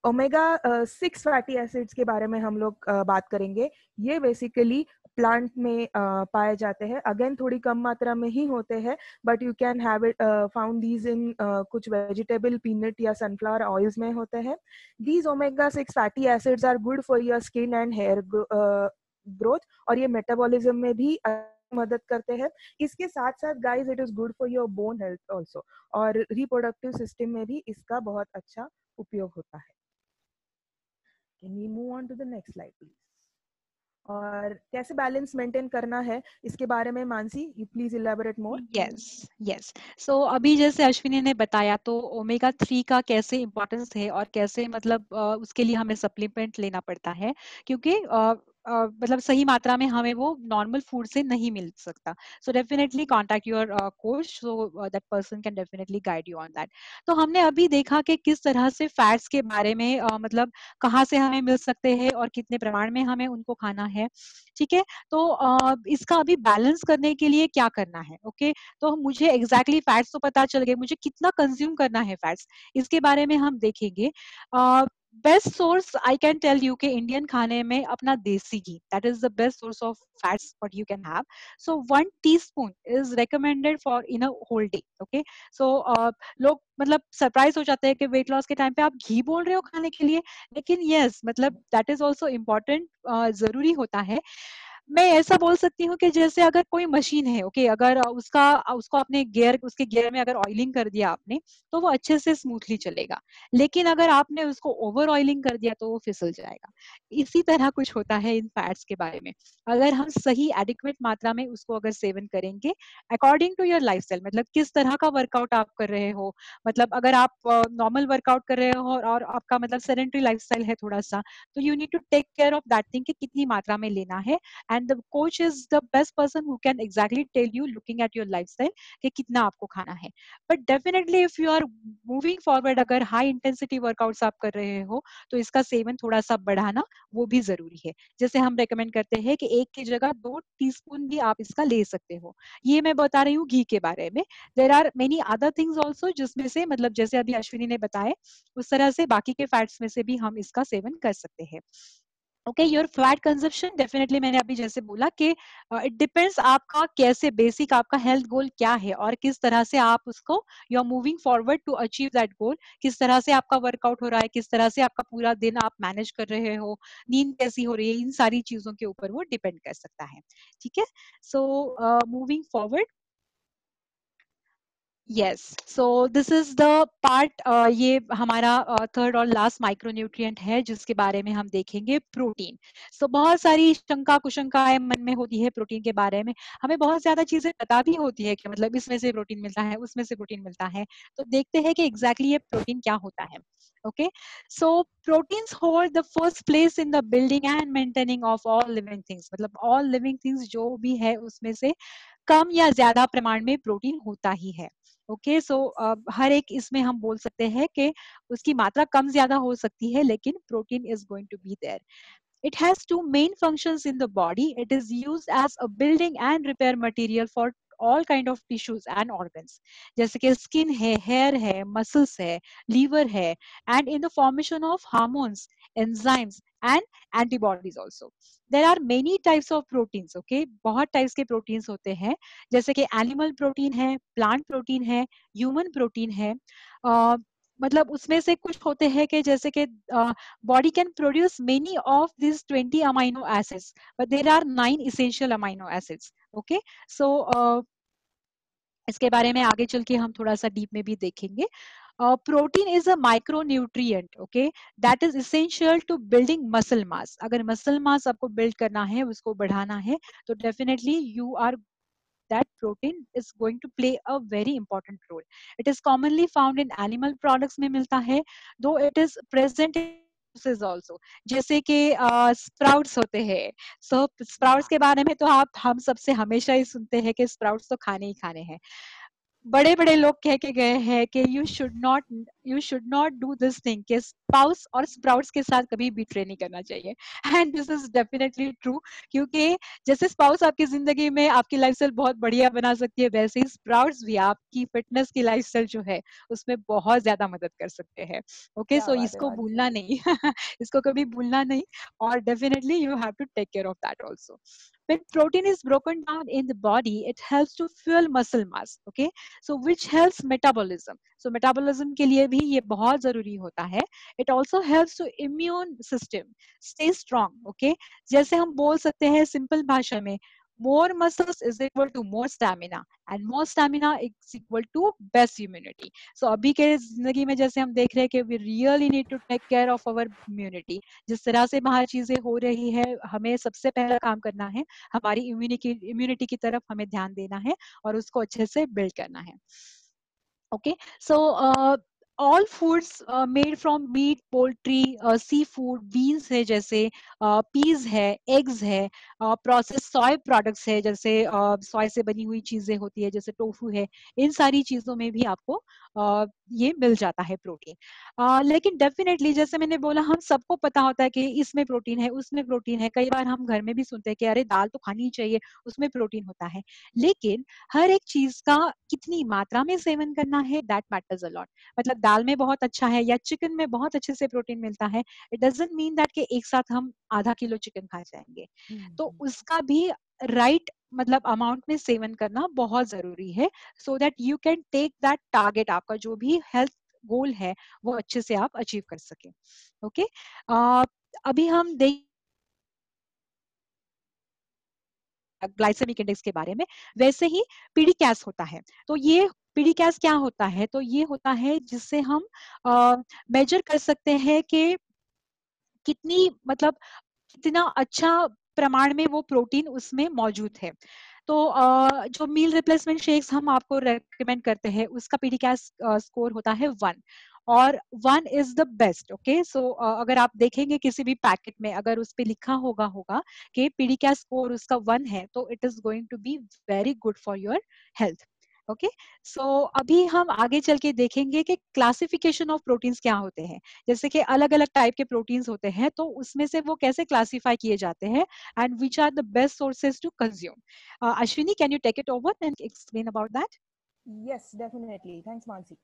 Omega 6 fatty acids के बारे में हम लोग बात करेंगे। ये बेसिकली प्लांट में पाए जाते हैं, अगेन थोड़ी कम मात्रा में ही होते हैं, but you can have it found these in कुछ वेजिटेबल, पीनट या सनफ्लावर ऑयल्स में होते हैं। These omega 6 fatty acids are good for your skin and hair growth, और ये मेटाबॉलिज्म में भी मदद करते हैं। इसके साथ साथ guys it is good for your bone health also, और रिप्रोडक्टिव सिस्टम में भी इसका बहुत अच्छा उपयोग होता है। Can we move on to the next slide, please? और कैसे बैलेंस मेंटेन करना है इसके बारे में Mansi, you please elaborate more. Yes so अभी जैसे अश्विनी ने बताया, तो ओमेगा 3 का कैसे इम्पोर्टेंस है और कैसे मतलब उसके लिए हमें सप्लीमेंट लेना पड़ता है, क्योंकि मतलब सही मात्रा में हमें वो नॉर्मल फूड से नहीं मिल सकता। So definitely contact your coach, so that person can definitely guide you on that. तो हमने अभी देखा कि किस तरह से फैट्स के बारे में मतलब कहाँ से हमें मिल सकते हैं और कितने प्रमाण में हमें उनको खाना है, ठीक है। तो इसका अभी बैलेंस करने के लिए क्या करना है, ओके। तो मुझे एग्जैक्टली फैट्स तो पता चल गए, मुझे कितना कंज्यूम करना है फैट्स, इसके बारे में हम देखेंगे। Best source I can tell you के इंडियन खाने में अपना देसी घी, that is the best source of fats what you can have. So 1 teaspoon is recommended for in a whole day, okay. So लोग मतलब सरप्राइज हो जाते हैं कि वेट लॉस के टाइम पे आप घी बोल रहे हो खाने के लिए, लेकिन यस मतलब दैट इज ऑल्सो इम्पोर्टेंट, जरूरी होता है। मैं ऐसा बोल सकती हूँ कि जैसे अगर कोई मशीन है, ओके, अगर उसको अपने उसके गियर में अगर ऑयलिंग कर दिया आपने, तो वो अच्छे से स्मूथली चलेगा, लेकिन अगर आपने उसको ओवर ऑयलिंग कर दिया तो वो फिसल जाएगा। इसी तरह कुछ होता है इन फैट्स के बारे में। अगर हम सही एडिक्वेट मात्रा में उसको अगर सेवन करेंगे अकॉर्डिंग टू योर लाइफस्टाइल, मतलब किस तरह का वर्कआउट आप कर रहे हो, मतलब अगर आप नॉर्मल वर्कआउट कर रहे हो और आपका मतलब सेडेंटरी लाइफस्टाइल है थोड़ा सा, तो you need to take care of that thing कि कितनी मात्रा में लेना है, and the coach is the best person who can exactly tell you looking at your lifestyle कि कितना आपको खाना है. But definitely if you are moving forward, अगर हाई इंटेंसिटी वर्कआउट्स आप कर रहे हो तो इसका सेवन थोड़ा सा बढ़ाना वो भी जरूरी है. जैसे हम रेकमेंड करते हैं कि एक की जगह 2 टीस्पून भी आप इसका ले सकते हो. ये मैं बता रही हूँ घी के बारे में. There are many other things also जिसमें से मतलब जैसे अभी अश्विनी ने बताया उस तरह से बाकी के फैट्स में से भी हम इसका सेवन कर सकते हैं. Okay, your fat consumption definitely मैंने अभी जैसे बोला कि इट डिपेंड्स आपका कैसे बेसिक आपका हेल्थ गोल क्या है और किस तरह से आप उसको you are moving forward to achieve that goal. किस तरह से आपका वर्कआउट हो रहा है, किस तरह से आपका पूरा दिन आप मैनेज कर रहे हो, नींद कैसी हो रही है, इन सारी चीजों के ऊपर वो डिपेंड कर सकता है. ठीक है, so moving forward. Yes, so this is the part, ये हमारा थर्ड और लास्ट माइक्रोन्यूट्रिएंट है जिसके बारे में हम देखेंगे, प्रोटीन. सो बहुत सारी शंका कुशंकाएं मन में होती है प्रोटीन के बारे में. हमें बहुत ज्यादा चीजें पता भी होती है कि मतलब इसमें से प्रोटीन मिलता है, उसमें से प्रोटीन मिलता है. तो देखते हैं कि एग्जैक्टली ये प्रोटीन क्या होता है. Okay, so proteins hold the first place in the building and maintaining of all living things. मतलब ऑल लिविंग थिंग्स जो भी है उसमें से कम या ज्यादा प्रमाण में प्रोटीन होता ही है. ओके, सो हर एक इसमें हम बोल सकते हैं कि उसकी मात्रा कम ज्यादा हो सकती है लेकिन protein is going to be there. It has two main functions in the body. It is used as a building and repair material for all kind of tissues and organs. जैसे कि skin है, hair है, muscles है, liver है, and in the formation of hormones, enzymes and antibodies also. There are many types of proteins. Okay, बहुत types के proteins होते हैं. जैसे कि animal protein है, plant protein है, human protein है. uh, मतलब उसमें से कुछ होते हैं कि जैसे कि body can produce many of these 20 amino acids, but there are 9 essential amino acids. Okay, so इसके बारे में आगे चल के हम थोड़ा सा डीप में भी देखेंगे. Protein is a micronutrient. Okay, that is essential to building muscle mass. अगर मसल मास आपको बिल्ड करना है, उसको बढ़ाना है, तो definitely you are that protein is going to play a very important role. It is commonly found in animal products में मिलता है, though it is present in juices also. जैसे कि स्प्राउट्स होते हैं. सो स्प्राउट्स के बारे में तो आप हम सबसे हमेशा ही सुनते हैं कि स्प्राउट्स तो खाने ही खाने हैं. बड़े बड़े लोग कह के गए हैं कि you should not do this thing कि स्पाउस और स्प्राउट्स के साथ कभी बिट्रे नहीं करना चाहिए. And this is definitely true, क्योंकि जैसे स्पाउस आपकी जिंदगी में आपकी लाइफस्टाइल बहुत बढ़िया बना सकती है, वैसे ही स्प्राउट्स भी आपकी फिटनेस की लाइफस्टाइल जो है उसमें बहुत ज्यादा मदद कर सकते हैं. ओके, क्या सो बात है इसको मानसी भूलना जी. नहीं. इसको कभी भूलना नहीं. और definitely you have to take care of that also. When protein is broken down in the body, it helps to fuel muscle mass. Okay, so which helps metabolism. So metabolism के लिए भी ये बहुत जरूरी होता है. It also helps to immune system stay strong. Okay, जैसे हम बोल सकते हैं सिंपल भाषा में, more muscles is equal to more stamina and more stamina is equal to best immunity. So अभी के जिंदगी में जैसे हम देख रहे हैं कि we really need to take care of our immunity. जिस तरह से बाहर चीजें हो रही है, हमें सबसे पहला काम करना है, हमारी इम्यूनिटी की तरफ हमें ध्यान देना है और उसको अच्छे से बिल्ड करना है. Okay, so all foods made from meat, poultry, seafood, beans है जैसे, peas है, eggs है, processed soy products है जैसे soy से बनी हुई चीजें होती है जैसे टोफू है, इन सारी चीजों में भी आपको ये मिल जाता है प्रोटीन. लेकिन डेफिनेटली जैसे मैंने बोला, हम सबको पता होता है कि इसमें प्रोटीन है, उसमें प्रोटीन है. कई बार हम घर में भी सुनते हैं कि अरे दाल तो खानी ही चाहिए, उसमें प्रोटीन होता है. लेकिन हर एक चीज का कितनी मात्रा में सेवन करना है, दैट मैटर्स अ लॉट. मतलब दाल में बहुत अच्छा है या चिकन में बहुत अच्छे से प्रोटीन मिलता है, इट डजंट मीन दैट कि एक साथ हम आधा किलो चिकन खा जाएंगे. तो उसका भी राइट मतलब अमाउंट में सेवन करना बहुत जरूरी है, so that you can take that target, आपका जो भी हेल्थ गोल है वो अच्छे से आप अचीव कर सके. ओके, अभी हम देख ग्लाइसेमिक इंडेक्स के बारे में. वैसे ही पीडीकैस होता है. तो ये पीडीकैस क्या होता है, तो ये होता है जिससे हम मेजर कर सकते हैं कि कितनी मतलब कितना अच्छा प्रमाण में वो प्रोटीन उसमें मौजूद है. तो जो मील रिप्लेसमेंट शेक्स हम आपको रेकमेंड करते हैं उसका पीडीकैस स्कोर होता है 1. और one is the best. Okay, so अगर आप देखेंगे किसी भी पैकेट में अगर उस पे लिखा होगा कि पीडी का स्कोर उसका 1 है, तो it is going to be very good for your health. Okay, so अभी हम आगे चल के देखेंगे कि क्लासिफिकेशन ऑफ प्रोटीन्स क्या होते हैं. जैसे कि अलग अलग टाइप के प्रोटीन्स होते हैं, तो उसमें से वो कैसे क्लासिफाई किए जाते हैं, and which are the best sources to consume. Ashwini, can you take it over and explain about that? Yes definitely, thanks Mansi.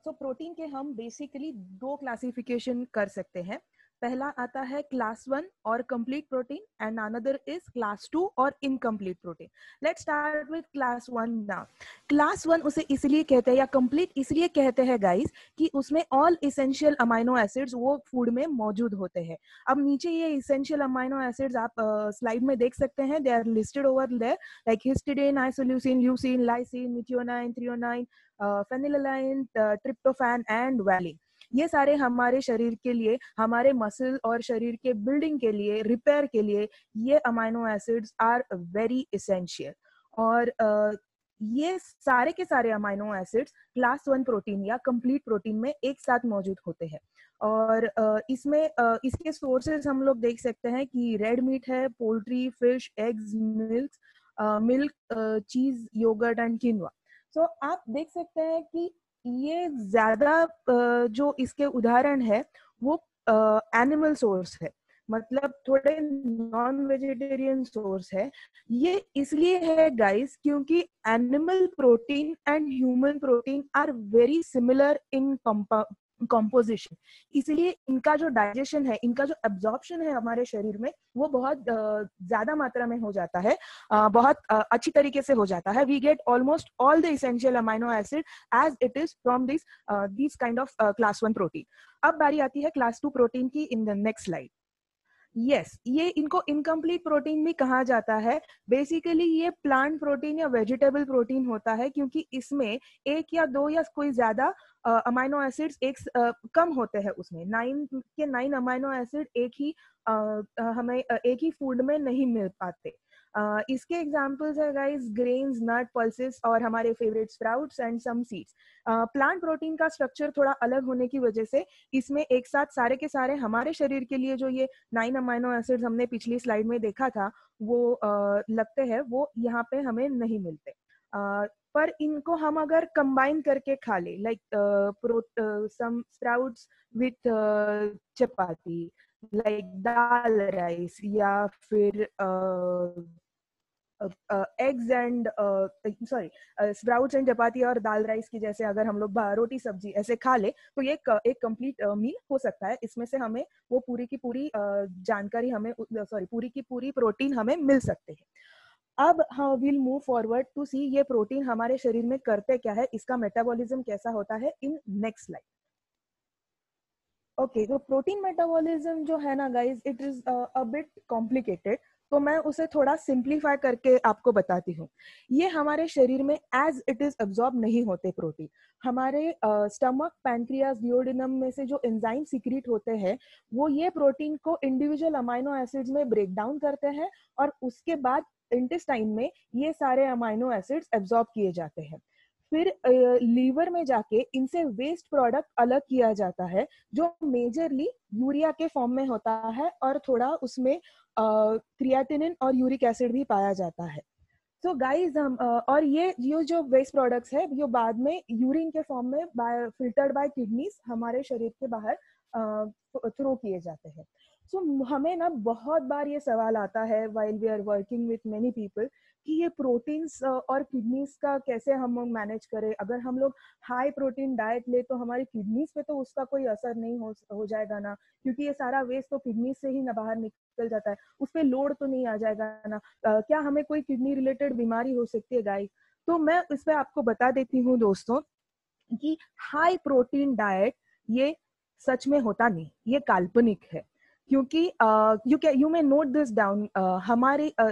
तो प्रोटीन के हम बेसिकली दो क्लासिफिकेशन कर सकते हैं. पहला आता है क्लास 1 और complete protein, and another is class 2 और incomplete protein. Let's start with class 1 now. Class 1 उसे इसलिए कहते हैं या कंप्लीट इसलिए कहते हैं गाइस कि उसमें ऑल इसेंशियल अमाइनो एसिड्स वो फूड में मौजूद होते हैं. अब नीचे ये इसेंशियल अमाइनो एसिड्स आप स्लाइड में देख सकते हैं. They are listed over there, like histidine, isoleucine, leucine, lysine, methionine, threonine, phenylalanine, tryptophan and valine. ये सारे हमारे शरीर के लिए, हमारे मसल और शरीर के बिल्डिंग के लिए, रिपेयर के लिए ये amino acids are very essential. और ये सारे के सारे अमाइनो एसिड्स क्लास 1 प्रोटीन या कंप्लीट प्रोटीन में एक साथ मौजूद होते हैं. और इसमें इसके सोर्सेज हम लोग देख सकते हैं कि रेड मीट है, पोल्ट्री, फिश, एग्स, मिल्क, चीज, योगर्ट एंड किनवा. सो आप देख सकते हैं कि ये ज्यादा जो इसके उदाहरण है वो एनिमल सोर्स है, मतलब थोड़े नॉन वेजिटेरियन सोर्स है. ये इसलिए है गाइस क्योंकि animal protein and human protein are very similar in composition. इसलिए इनका जो डाइजेशन है, इनका जो एब्जॉर्प्शन है हमारे शरीर में, वो बहुत ज्यादा मात्रा में हो जाता है, बहुत अच्छी तरीके से हो जाता है. We get almost all the essential amino acid as it is from this kind of class 1 protein. अब बारी आती है क्लास 2 प्रोटीन की in the next slide. Yes, ये इनको इनकम्प्लीट प्रोटीन भी कहा जाता है. बेसिकली ये प्लांट प्रोटीन या वेजिटेबल प्रोटीन होता है क्योंकि इसमें एक या दो या कोई ज्यादा अमाइनो एसिड्स कम होते हैं. उसमें 9 अमाइनो एसिड हमें एक ही फूड में नहीं मिल पाते. इसके एग्जांपल्स है गाइस ग्रेन्स, नट, पल्सेस और हमारे favourite sprouts and some seeds. Plant protein का स्ट्रक्चर थोड़ा अलग होने की वजह से इसमें एक साथ सारे के सारे हमारे शरीर के लिए जो ये 9 अमाइनो एसिड्स हमने पिछली स्लाइड में देखा था वो लगते हैं, वो यहाँ पे हमें नहीं मिलते. पर इनको हम अगर कंबाइन करके खा ले, like some sprouts with chapati, like dal rice, या फिर eggs and sprouts and chapati और दाल राइस की जैसे अगर हम लोग रोटी सब्जी ऐसे खा ले तो ये एक कंप्लीट मील हो सकता है. इसमें से हमें वो पूरी की पूरी जानकारी हमें पूरी की पूरी प्रोटीन हमें मिल सकते हैं. अब हाँ, विल मूव फॉरवर्ड टू सी ये प्रोटीन हमारे शरीर में करते क्या है, इसका मेटाबॉलिज्म कैसा होता है इन नेक्स्ट स्लाइड. ओके, तो प्रोटीन मेटाबॉलिज्म जो है ना guys, it is a bit complicated. तो मैं उसे थोड़ा सिंप्लीफाई करके आपको बताती हूँ. ये हमारे शरीर में एज इट इज अब्सॉर्ब नहीं होते प्रोटीन. हमारे स्टमक, पैंक्रियास, डिओडिनम में से जो एंजाइम सीक्रेट होते हैं वो ये प्रोटीन को इंडिविजुअल अमाइनो एसिड्स में ब्रेक डाउन करते हैं और उसके बाद इंटेस्टाइन में ये सारे अमाइनो एसिड्स एब्सॉर्ब किए जाते हैं. फिर लीवर में जाके इनसे वेस्ट प्रोडक्ट अलग किया जाता है जो मेजरली यूरिया के फॉर्म में होता है और थोड़ा उसमें क्रिएटिनिन और यूरिक एसिड भी पाया जाता है. तो गाइज हम और ये जो वेस्ट प्रोडक्ट्स है ये बाद में यूरिन के फॉर्म में फिल्टर्ड बाय किडनीज हमारे शरीर के बाहर थ्रो किए जाते हैं. सो हमें ना बहुत बार ये सवाल आता है while we are working with many people कि ये प्रोटीन्स और किडनीज का कैसे हम मैनेज करें. अगर हम लोग हाई प्रोटीन डाइट ले तो हमारी किडनीज पे तो उसका कोई असर नहीं हो जाएगा ना, क्योंकि ये सारा वेस्ट तो किडनी से ही ना बाहर निकल जाता है, उस पर लोड तो नहीं आ जाएगा ना. क्या हमें कोई किडनी रिलेटेड बीमारी हो सकती है गाइस? तो मैं इस पे आपको बता देती हूँ दोस्तों कि हाई प्रोटीन डाइट ये सच में होता नहीं, ये काल्पनिक है. क्योंकि you may note this down,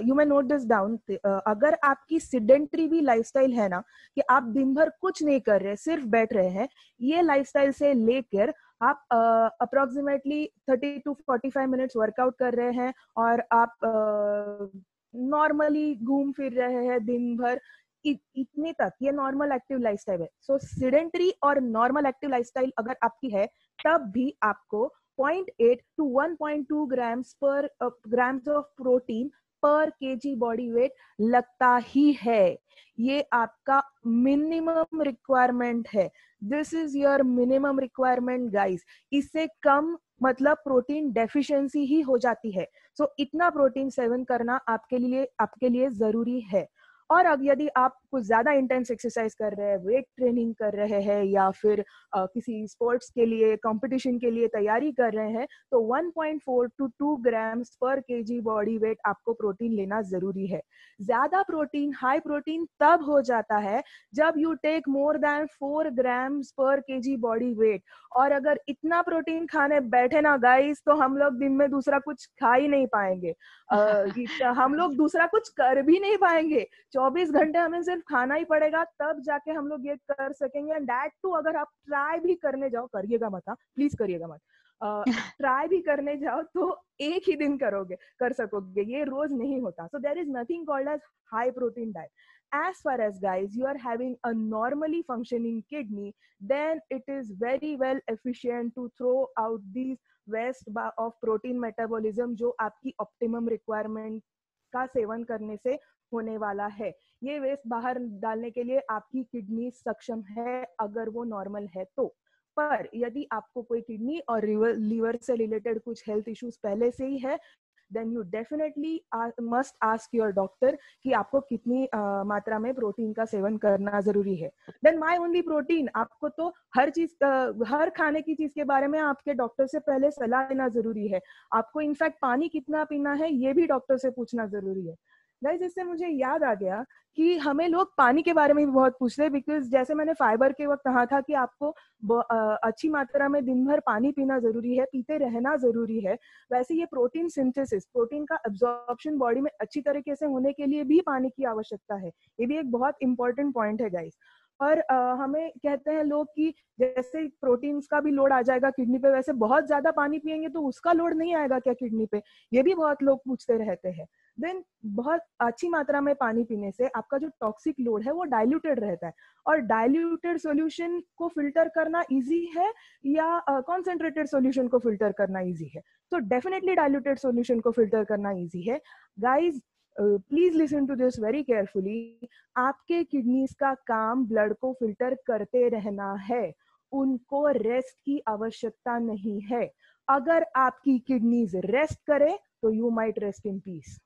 you may note this down, अगर आपकी सिडेंट्री भी लाइफस्टाइल है ना कि आप दिन भर कुछ नहीं कर रहे, सिर्फ बैठ रहे हैं, ये लाइफस्टाइल से लेकर आप अप्रोक्सीमेटली 30 to 45 मिनट्स वर्कआउट कर रहे हैं और आप नॉर्मली घूम फिर रहे हैं दिन भर, इतने तक ये नॉर्मल एक्टिव लाइफस्टाइल है। सो सिडेंटरी और नॉर्मल एक्टिव लाइफस्टाइल अगर आपकी है तब भी आपको 0.8 to 1.2 ग्राम्स ऑफ प्रोटीन पर केजी बॉडी वेट लगता ही है। ये आपका मिनिमम रिक्वायरमेंट है। This is your minimum requirement guys. इससे कम मतलब प्रोटीन डेफिशिएंसी ही हो जाती है। सो इतना प्रोटीन सेवन करना आपके लिए जरूरी है। और अब यदि आप कुछ ज्यादा इंटेंस एक्सरसाइज कर रहे हैं, वेट ट्रेनिंग कर रहे हैं या फिर किसी स्पोर्ट्स के लिए कंपटीशन के लिए तैयारी कर रहे हैं तो 1.4 to 2 grams per KG body wait आपको प्रोटीन लेना जरूरी है। ज्यादा प्रोटीन, हाई प्रोटीन तब हो जाता है जब you take more than 4 grams per KG body weight. और अगर इतना प्रोटीन खाने बैठे ना गाइस तो हम लोग दिन में दूसरा कुछ खा ही नहीं पाएंगे। हम लोग दूसरा कुछ कर भी नहीं पाएंगे। 24 घंटे हमें सिर्फ खाना ही पड़ेगा तब जाके हम लोग ये कर सकेंगे। एंड दैट टू अगर आप ट्राई भी करने जाओ, करिएगा मत, प्लीज करिएगा मत, ट्राई भी करने जाओ तो एक ही दिन कर सकोगे, ये रोज नहीं होता। So there is nothing called as high protein diet. As far as guys you are having a normally functioning kidney, then it is very well efficient to throw out these waste of protein metabolism जो आपकी optimum requirement का seven करने से होने वाला है। ये waste बाहर डालने के लिए आपकी किडनी सक्षम है अगर वो नॉर्मल है तो। पर यदि आपको कोई किडनी और लीवर से रिलेटेड कुछ हेल्थ इश्यूज पहले से ही है then you definitely must ask your doctor कि आपको कितनी मात्रा में प्रोटीन का सेवन करना जरूरी है। then my only protein, आपको तो हर खाने की चीज के बारे में आपके डॉक्टर से पहले सलाह लेना जरूरी है। आपको इनफैक्ट पानी कितना पीना है ये भी डॉक्टर से पूछना जरूरी है। गाइस इससे मुझे याद आ गया कि हमें लोग पानी के बारे में भी बहुत पूछते हैं, बिकॉज जैसे मैंने फाइबर के वक्त कहा था कि आपको अच्छी मात्रा में दिन भर पानी पीना जरूरी है, पीते रहना जरूरी है, वैसे ये प्रोटीन सिंथेसिस, प्रोटीन का एब्जॉर्प्शन बॉडी में अच्छी तरीके से होने के लिए भी पानी की आवश्यकता है। ये भी एक बहुत इंपॉर्टेंट पॉइंट है गाइस। और हमें कहते हैं लोग कि जैसे प्रोटीन्स का भी लोड आ जाएगा किडनी पे, वैसे बहुत ज्यादा पानी पिएंगे तो उसका लोड नहीं आएगा क्या किडनी पे, ये भी बहुत लोग पूछते रहते हैं। देन बहुत अच्छी मात्रा में पानी पीने से आपका जो टॉक्सिक लोड है वो डाइल्यूटेड रहता है। और डाइल्यूटेड सॉल्यूशन को फिल्टर करना इजी है या कॉन्सेंट्रेटेड सॉल्यूशन को फिल्टर करना इजी है? तो डेफिनेटली डाइल्यूटेड सॉल्यूशन को फिल्टर करना इजी है। Guys please listen to this very carefully. आपके किडनीज का काम ब्लड को फिल्टर करते रहना है, उनको रेस्ट की आवश्यकता नहीं है। अगर आपकी किडनीज रेस्ट करे तो you might rest in peace.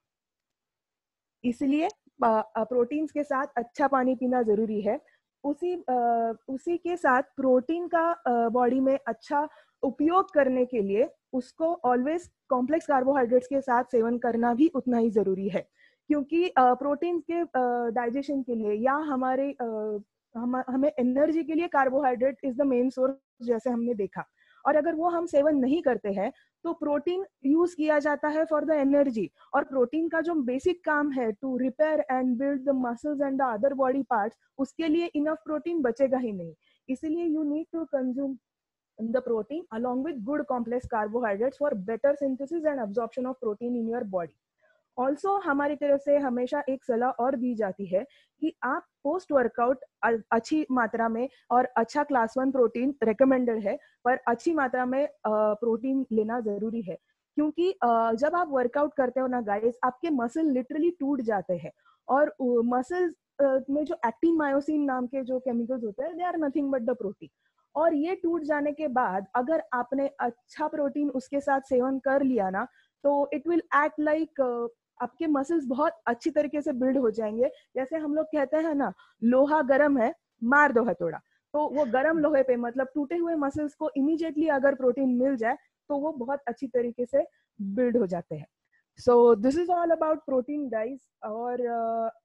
इसलिए प्रोटीन्स के साथ अच्छा पानी पीना जरूरी है। उसी के साथ प्रोटीन का बॉडी में अच्छा उपयोग करने के लिए उसको ऑलवेज कॉम्प्लेक्स कार्बोहाइड्रेट्स के साथ सेवन करना भी उतना ही जरूरी है। क्योंकि प्रोटीन के डाइजेशन के लिए या हमें एनर्जी के लिए carbohydrate is the main source, जैसे हमने देखा। और अगर वो हम सेवन नहीं करते हैं तो प्रोटीन यूज किया जाता है फॉर द एनर्जी, और प्रोटीन का जो बेसिक काम है to repair and build the muscles and the other body parts, उसके लिए इनफ प्रोटीन बचेगा ही नहीं। इसीलिए you need to consume the protein along with good complex carbohydrates for better synthesis and absorption of protein in your body. Also हमारी तरफ से हमेशा एक सलाह और दी जाती है कि आप पोस्ट वर्कआउट अच्छी मात्रा में, और अच्छा क्लास 1 प्रोटीन रिकमेंडेड है, पर अच्छी मात्रा में प्रोटीन लेना जरूरी है। क्योंकि जब आप वर्कआउट करते हो ना गाइस, आपके मसल लिटरली टूट जाते हैं, और मसल्स में जो एक्टिन मायोसिन नाम के जो केमिकल्स होते हैं, they are nothing but the protein. और ये टूट जाने के बाद अगर आपने अच्छा प्रोटीन उसके साथ सेवन कर लिया ना, तो इट विल एक्ट लाइक आपके मसल्स बहुत अच्छी तरीके से बिल्ड हो जाएंगे। जैसे हम लोग कहते हैं ना, लोहा गर्म है मार दो हथौड़ा, तो वो गर्म लोहे पे मतलब टूटे हुए मसल्स को इमीडिएटली अगर प्रोटीन मिल जाए तो वो बहुत अच्छी तरीके से बिल्ड हो जाते हैं। सो this is all about protein guys. और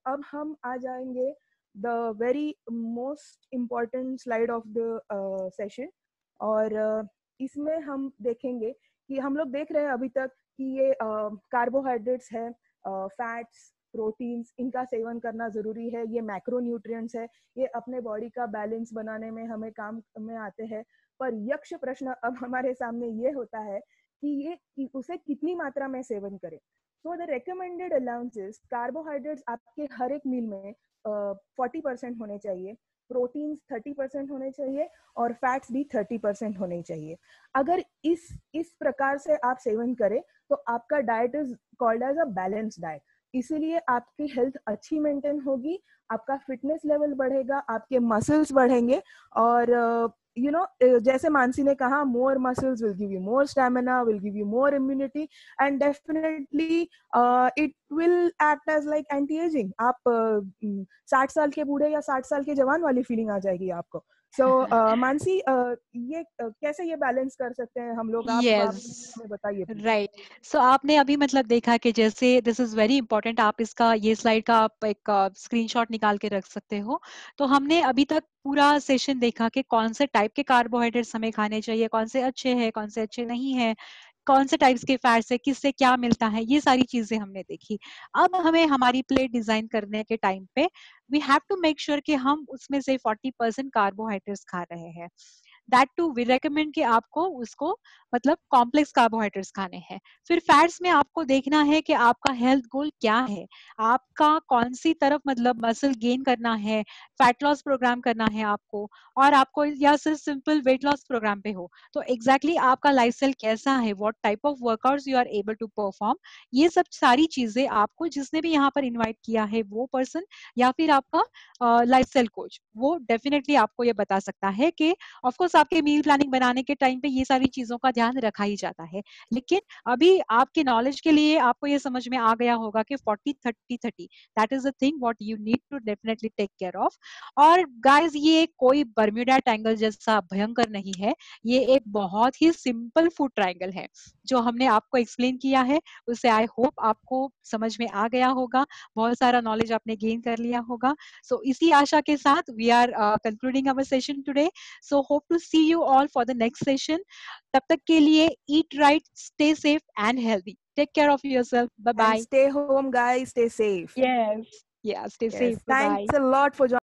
अब हम आ जाएंगे the very most important slide of the session. और इसमें हम देखेंगे कि हम लोग देख रहे हैं अभी तक कि ये कार्बोहाइड्रेट्स है, फैट्स, प्रोटीन्स, इनका सेवन करना जरूरी है। ये मैक्रो न्यूट्रिएंट्स है, ये अपने बॉडी का बैलेंस बनाने में हमें काम में आते हैं। पर यक्ष प्रश्न अब हमारे सामने ये होता है कि उसे कितनी मात्रा में सेवन करें। So the recommended allowances, carbohydrates आपके हर एक मील में 40% होने चाहिए, प्रोटीन्स 30% होने चाहिए और फैट्स भी 30% होने चाहिए। अगर इस प्रकार से आप सेवन करें तो आपका diet is called as a balance diet. इसीलिए आपकी हेल्थ अच्छी मेंटेन होगी, आपका फिटनेस लेवल बढ़ेगा, आपके मसल्स बढ़ेंगे और you know, जैसे मानसी ने कहा, more muscles will give you more stamina, will give you more immunity and definitely it will act as like anti-aging। आप 60 साल के बूढ़े या 60 साल के जवान वाली फीलिंग आ जाएगी आपको। सो मानसी, ये कैसे ये बैलेंस कर सकते हैं हम लोग? आप यस, हमें बताइए प्लीज। राइट। सो आपने अभी मतलब देखा कि जैसे दिस इज वेरी इंपॉर्टेंट, आप इसका ये स्लाइड का आप एक स्क्रीनशॉट निकाल के रख सकते हो। तो हमने अभी तक पूरा सेशन देखा कि कौन से टाइप के कार्बोहाइड्रेट्स हमें खाने चाहिए, कौन से अच्छे हैं, कौन से अच्छे नहीं है, कौन से टाइप्स के फैट्स है, किससे क्या मिलता है, ये सारी चीजें हमने देखी। अब हमें हमारी प्लेट डिजाइन करने के टाइम पे we have to make sure कि हम उसमें से 40% कार्बोहाइड्रेट्स खा रहे हैं। दैट टू वी रेकमेंड कि आपको उसको मतलब कॉम्प्लेक्स कार्बोहाइड्रेट्स खाने हैं। फिर फैट्स में आपको देखना है कि आपका हेल्थ गोल क्या है, आपका कौन सी तरफ मतलब मसल गेन करना है, फैट लॉस प्रोग्राम करना है आपको, और आपको या सिर्फ सिंपल वेट लॉस प्रोग्राम पे हो तो एग्जैक्टली आपका लाइफस्टाइल कैसा है, what type of workouts you are able to perform. ये सब सारी चीजें आपको जिसने भी यहाँ पर इनवाइट किया है वो पर्सन या फिर आपका लाइफस्टाइल कोच, वो डेफिनेटली आपको ये बता सकता है कि ऑफ कोर्स आपके मील प्लानिंग बनाने के टाइम पे ये सारी चीजों का ध्यान रखा ही जाता है। लेकिन अभी आपके नॉलेज के लिए आपको ये समझ में आ गया होगा कि 40-30-30 that is the thing what you need to definitely take care of. और गाइस, ये कोई बर्म्यूडा ट्रायंगल जैसा भयंकर नहीं है, ये एक बहुत ही सिंपल फूड ट्रायंगल है जो हमने आपको एक्सप्लेन किया है। उससे आई होप आपको समझ में आ गया होगा, बहुत सारा नॉलेज आपने गेन कर लिया होगा। सो इसी आशा के साथ we are concluding our session today. So hope to see you all for the next session. तब तक के लिए eat right, stay safe and healthy. Take care of yourself. Bye And bye. stay home guys, stay safe. Yes. Yeah, stay Yes, safe. Bye bye. thanks a lot for joining